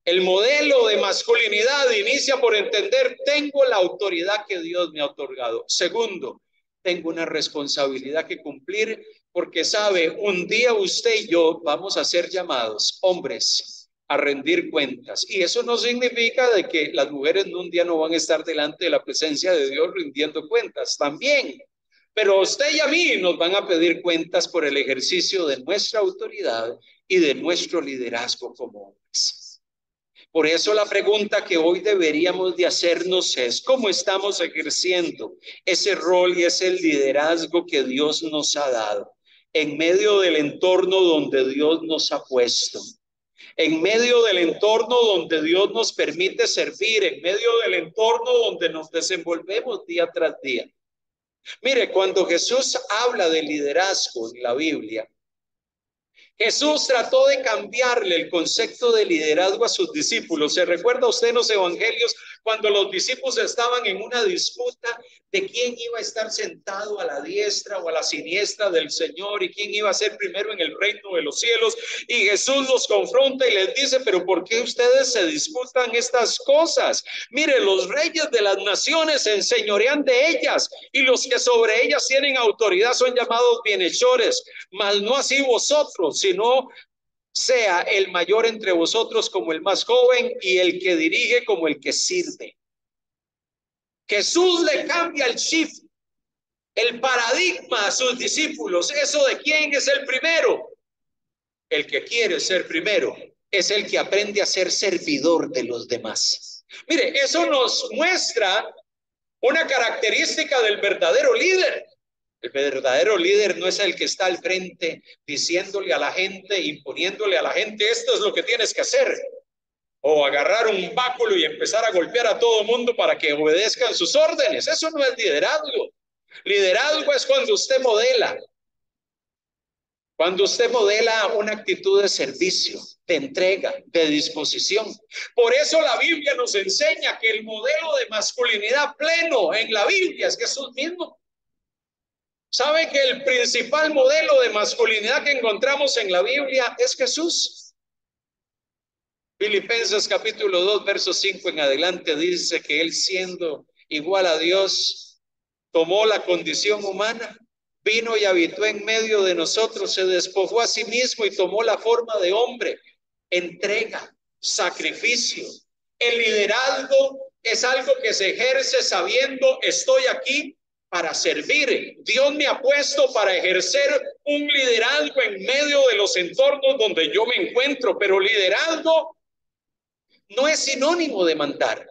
El modelo de masculinidad inicia por entender, tengo la autoridad que Dios me ha otorgado. Segundo, tengo una responsabilidad que cumplir porque sabe, un día usted y yo vamos a ser llamados hombres a rendir cuentas. Y eso no significa de que las mujeres un día no van a estar delante de la presencia de Dios rindiendo cuentas, también. Pero usted y a mí nos van a pedir cuentas por el ejercicio de nuestra autoridad y de nuestro liderazgo como hombres. Por eso la pregunta que hoy deberíamos de hacernos es, ¿cómo estamos ejerciendo ese rol y ese liderazgo que Dios nos ha dado en medio del entorno donde Dios nos ha puesto? En medio del entorno donde Dios nos permite servir, en medio del entorno donde nos desenvolvemos día tras día. Mire, cuando Jesús habla de liderazgo en la Biblia, Jesús trató de cambiarle el concepto de liderazgo a sus discípulos. ¿Se recuerda usted en los evangelios cuando los discípulos estaban en una disputa de quién iba a estar sentado a la diestra o a la siniestra del Señor y quién iba a ser primero en el reino de los cielos? Y Jesús los confronta y les dice, pero ¿por qué ustedes se disputan estas cosas? Mire, los reyes de las naciones se enseñorean de ellas y los que sobre ellas tienen autoridad son llamados bienhechores, mas no así vosotros, sino sea el mayor entre vosotros como el más joven y el que dirige como el que sirve. Jesús le cambia el shift, el paradigma a sus discípulos. Eso de quién es el primero. El que quiere ser primero es el que aprende a ser servidor de los demás. Mire, eso nos muestra una característica del verdadero líder. El verdadero líder no es el que está al frente diciéndole a la gente, imponiéndole a la gente, esto es lo que tienes que hacer. O agarrar un báculo y empezar a golpear a todo mundo para que obedezcan sus órdenes. Eso no es liderazgo. Liderazgo es cuando usted modela. Cuando usted modela una actitud de servicio, de entrega, de disposición. Por eso la Biblia nos enseña que el modelo de masculinidad pleno en la Biblia es Jesús mismo. ¿Sabe que el principal modelo de masculinidad que encontramos en la Biblia es Jesús? Filipenses capítulo 2, verso 5 en adelante dice que él siendo igual a Dios, tomó la condición humana, vino y habitó en medio de nosotros, se despojó a sí mismo y tomó la forma de hombre. Entrega, sacrificio. El liderazgo es algo que se ejerce sabiendo, estoy aquí para servir. Dios me ha puesto para ejercer un liderazgo en medio de los entornos donde yo me encuentro, pero liderazgo no es sinónimo de mandar.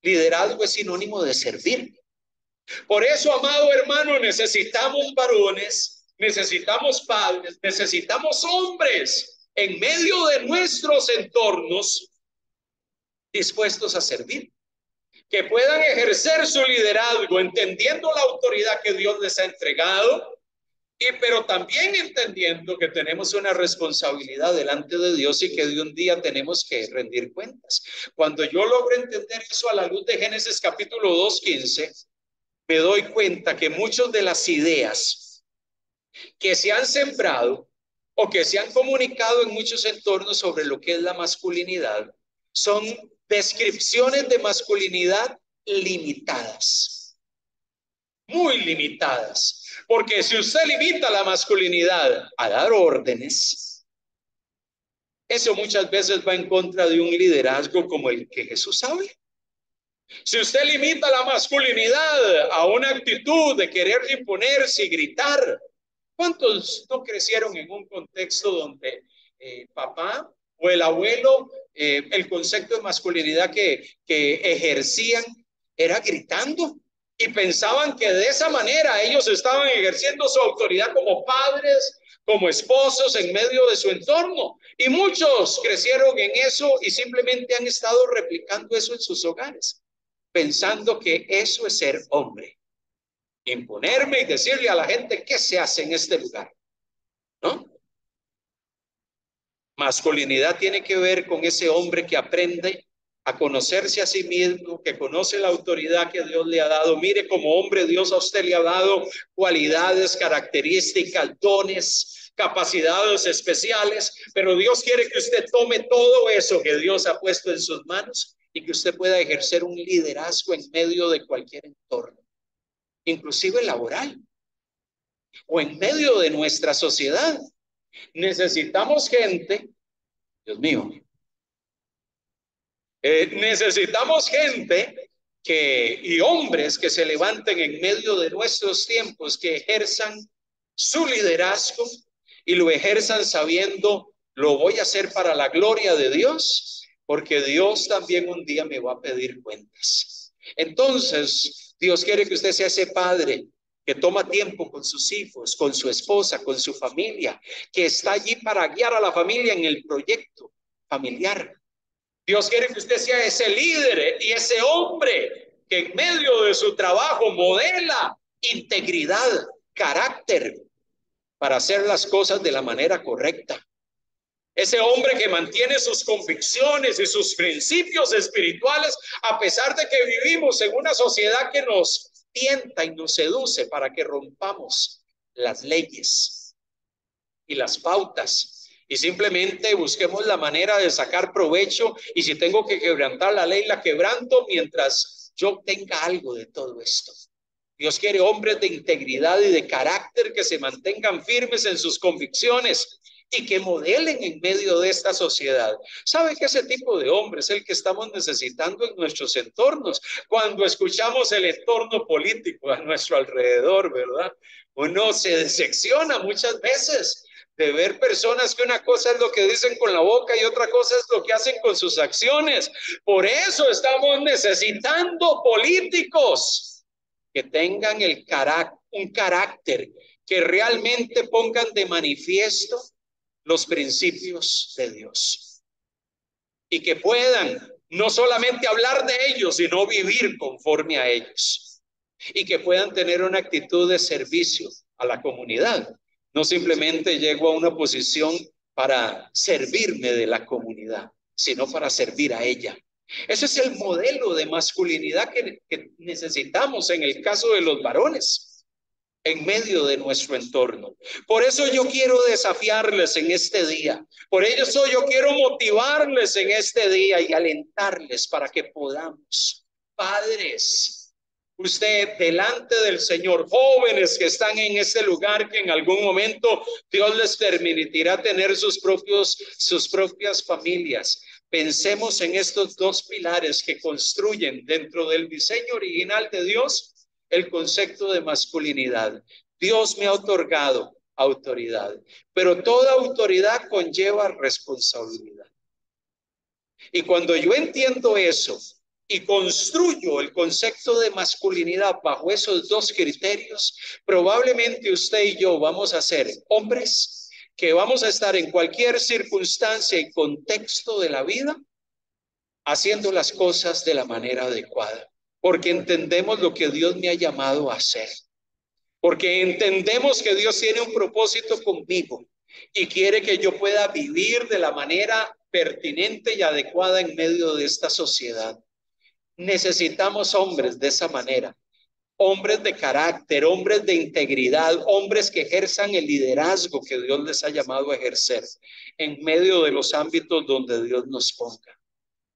Liderazgo es sinónimo de servir. Por eso, amado hermano, necesitamos varones, necesitamos padres, necesitamos hombres en medio de nuestros entornos dispuestos a servir, que puedan ejercer su liderazgo entendiendo la autoridad que Dios les ha entregado, pero también entendiendo que tenemos una responsabilidad delante de Dios y que de un día tenemos que rendir cuentas. Cuando yo logro entender eso a la luz de Génesis capítulo 2:15, me doy cuenta que muchas de las ideas que se han sembrado o que se han comunicado en muchos entornos sobre lo que es la masculinidad son descripciones de masculinidad limitadas, muy limitadas. Porque si usted limita la masculinidad a dar órdenes, eso muchas veces va en contra de un liderazgo como el que Jesús habla. Si usted limita la masculinidad a una actitud de querer imponerse y gritar, ¿cuántos no crecieron en un contexto donde papá o el abuelo, el concepto de masculinidad que ejercían era gritando? Y pensaban que de esa manera ellos estaban ejerciendo su autoridad como padres, como esposos en medio de su entorno. Y muchos crecieron en eso y simplemente han estado replicando eso en sus hogares, pensando que eso es ser hombre. Imponerme y decirle a la gente qué se hace en este lugar, ¿no? Masculinidad tiene que ver con ese hombre que aprende a conocerse a sí mismo, que conoce la autoridad que Dios le ha dado. Mire, como hombre, Dios a usted le ha dado cualidades, características, dones, capacidades especiales, pero Dios quiere que usted tome todo eso que Dios ha puesto en sus manos y que usted pueda ejercer un liderazgo en medio de cualquier entorno, inclusive laboral o en medio de nuestra sociedad. Necesitamos gente, Dios mío, necesitamos gente y hombres que se levanten en medio de nuestros tiempos, que ejerzan su liderazgo y lo ejerzan sabiendo, lo voy a hacer para la gloria de Dios, porque Dios también un día me va a pedir cuentas. Entonces, Dios quiere que usted sea ese padre que toma tiempo con sus hijos, con su esposa, con su familia, que está allí para guiar a la familia en el proyecto familiar. Dios quiere que usted sea ese líder y ese hombre que en medio de su trabajo modela integridad, carácter, para hacer las cosas de la manera correcta. Ese hombre que mantiene sus convicciones y sus principios espirituales, a pesar de que vivimos en una sociedad que nos tienta y nos seduce para que rompamos las leyes y las pautas y simplemente busquemos la manera de sacar provecho, y si tengo que quebrantar la ley, la quebranto mientras yo tenga algo de todo esto. Dios quiere hombres de integridad y de carácter que se mantengan firmes en sus convicciones y que modelen en medio de esta sociedad. ¿Sabe que ese tipo de hombre es el que estamos necesitando en nuestros entornos? Cuando escuchamos el entorno político a nuestro alrededor, ¿verdad? Uno se decepciona muchas veces de ver personas que una cosa es lo que dicen con la boca y otra cosa es lo que hacen con sus acciones. Por eso estamos necesitando políticos que tengan un carácter, que realmente pongan de manifiesto los principios de Dios y que puedan no solamente hablar de ellos, sino vivir conforme a ellos, y que puedan tener una actitud de servicio a la comunidad. No simplemente llego a una posición para servirme de la comunidad, sino para servir a ella. Ese es el modelo de masculinidad que necesitamos en el caso de los varones en medio de nuestro entorno. Por eso yo quiero desafiarles en este día. Por eso yo quiero motivarles en este día y alentarles para que podamos, padres, usted delante del Señor, jóvenes que están en este lugar, que en algún momento Dios les permitirá tener sus propias familias. Pensemos en estos dos pilares que construyen dentro del diseño original de Dios el concepto de masculinidad. Dios me ha otorgado autoridad, pero toda autoridad conlleva responsabilidad. Y cuando yo entiendo eso y construyo el concepto de masculinidad bajo esos dos criterios, probablemente usted y yo vamos a ser hombres que vamos a estar en cualquier circunstancia y contexto de la vida haciendo las cosas de la manera adecuada, porque entendemos lo que Dios me ha llamado a hacer, porque entendemos que Dios tiene un propósito conmigo y quiere que yo pueda vivir de la manera pertinente y adecuada en medio de esta sociedad. Necesitamos hombres de esa manera, hombres de carácter, hombres de integridad, hombres que ejerzan el liderazgo que Dios les ha llamado a ejercer en medio de los ámbitos donde Dios nos ponga.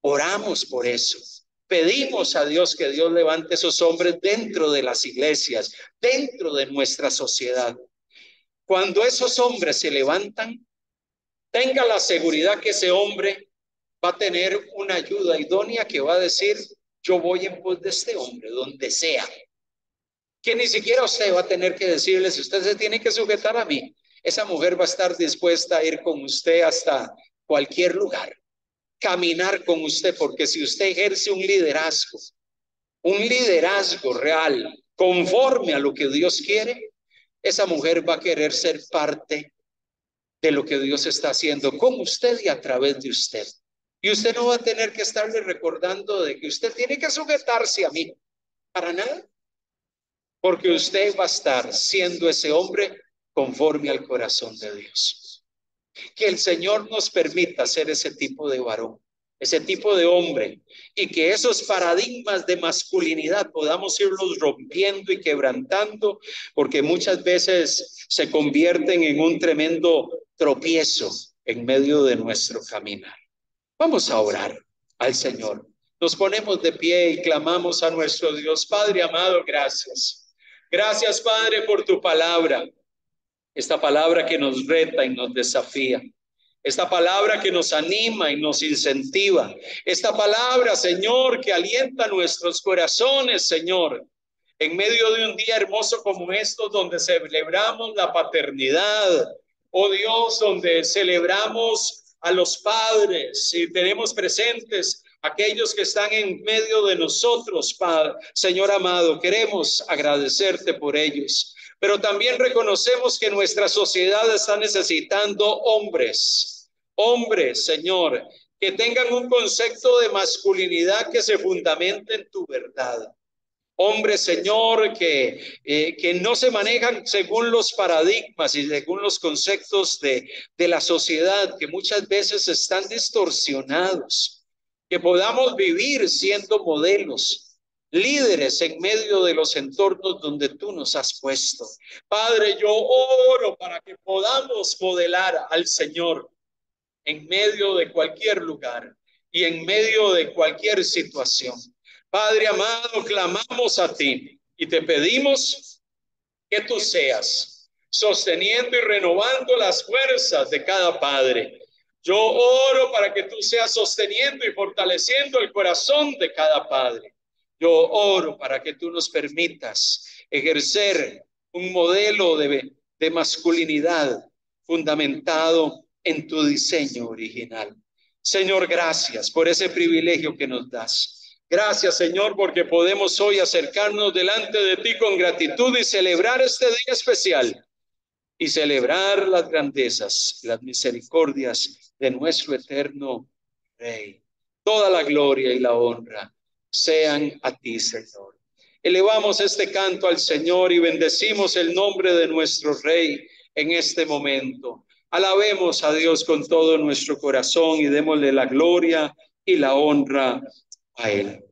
Oramos por eso. Pedimos a Dios que Dios levante esos hombres dentro de las iglesias, dentro de nuestra sociedad. Cuando esos hombres se levantan, tenga la seguridad que ese hombre va a tener una ayuda idónea que va a decir, yo voy en pos de este hombre, donde sea. Que ni siquiera usted va a tener que decirle, si usted se tiene que sujetar a mí, esa mujer va a estar dispuesta a ir con usted hasta cualquier lugar, caminar con usted, porque si usted ejerce un liderazgo real, conforme a lo que Dios quiere, esa mujer va a querer ser parte de lo que Dios está haciendo con usted y a través de usted. Y usted no va a tener que estarle recordando de que usted tiene que sujetarse a mí, para nada, porque usted va a estar siendo ese hombre conforme al corazón de Dios. Que el Señor nos permita ser ese tipo de varón, ese tipo de hombre, y que esos paradigmas de masculinidad podamos irlos rompiendo y quebrantando, porque muchas veces se convierten en un tremendo tropiezo en medio de nuestro caminar. Vamos a orar al Señor. Nos ponemos de pie y clamamos a nuestro Dios. Padre amado, gracias. Gracias, Padre, por tu palabra. Esta palabra que nos reta y nos desafía. Esta palabra que nos anima y nos incentiva. Esta palabra, Señor, que alienta nuestros corazones, Señor. En medio de un día hermoso como estos, donde celebramos la paternidad. Oh Dios, donde celebramos a los padres y tenemos presentes aquellos que están en medio de nosotros, Padre. Señor amado, queremos agradecerte por ellos, pero también reconocemos que nuestra sociedad está necesitando hombres, Señor, que tengan un concepto de masculinidad que se fundamente en tu verdad. Hombres, Señor, que no se manejan según los paradigmas y según los conceptos de la sociedad, que muchas veces están distorsionados. Que podamos vivir siendo modelos, líderes en medio de los entornos donde tú nos has puesto. Padre, yo oro para que podamos modelar al Señor en medio de cualquier lugar y en medio de cualquier situación. Padre amado, clamamos a ti y te pedimos que tú seas sosteniendo y renovando las fuerzas de cada padre. Yo oro para que tú seas sosteniendo y fortaleciendo el corazón de cada padre. Yo oro para que tú nos permitas ejercer un modelo de masculinidad fundamentado en tu diseño original. Señor, gracias por ese privilegio que nos das. Gracias, Señor, porque podemos hoy acercarnos delante de ti con gratitud y celebrar este día especial y celebrar las grandezas, las misericordias de nuestro eterno Rey. Toda la gloria y la honra sean a ti, Señor. Elevamos este canto al Señor y bendecimos el nombre de nuestro Rey en este momento. Alabemos a Dios con todo nuestro corazón y démosle la gloria y la honra a Él.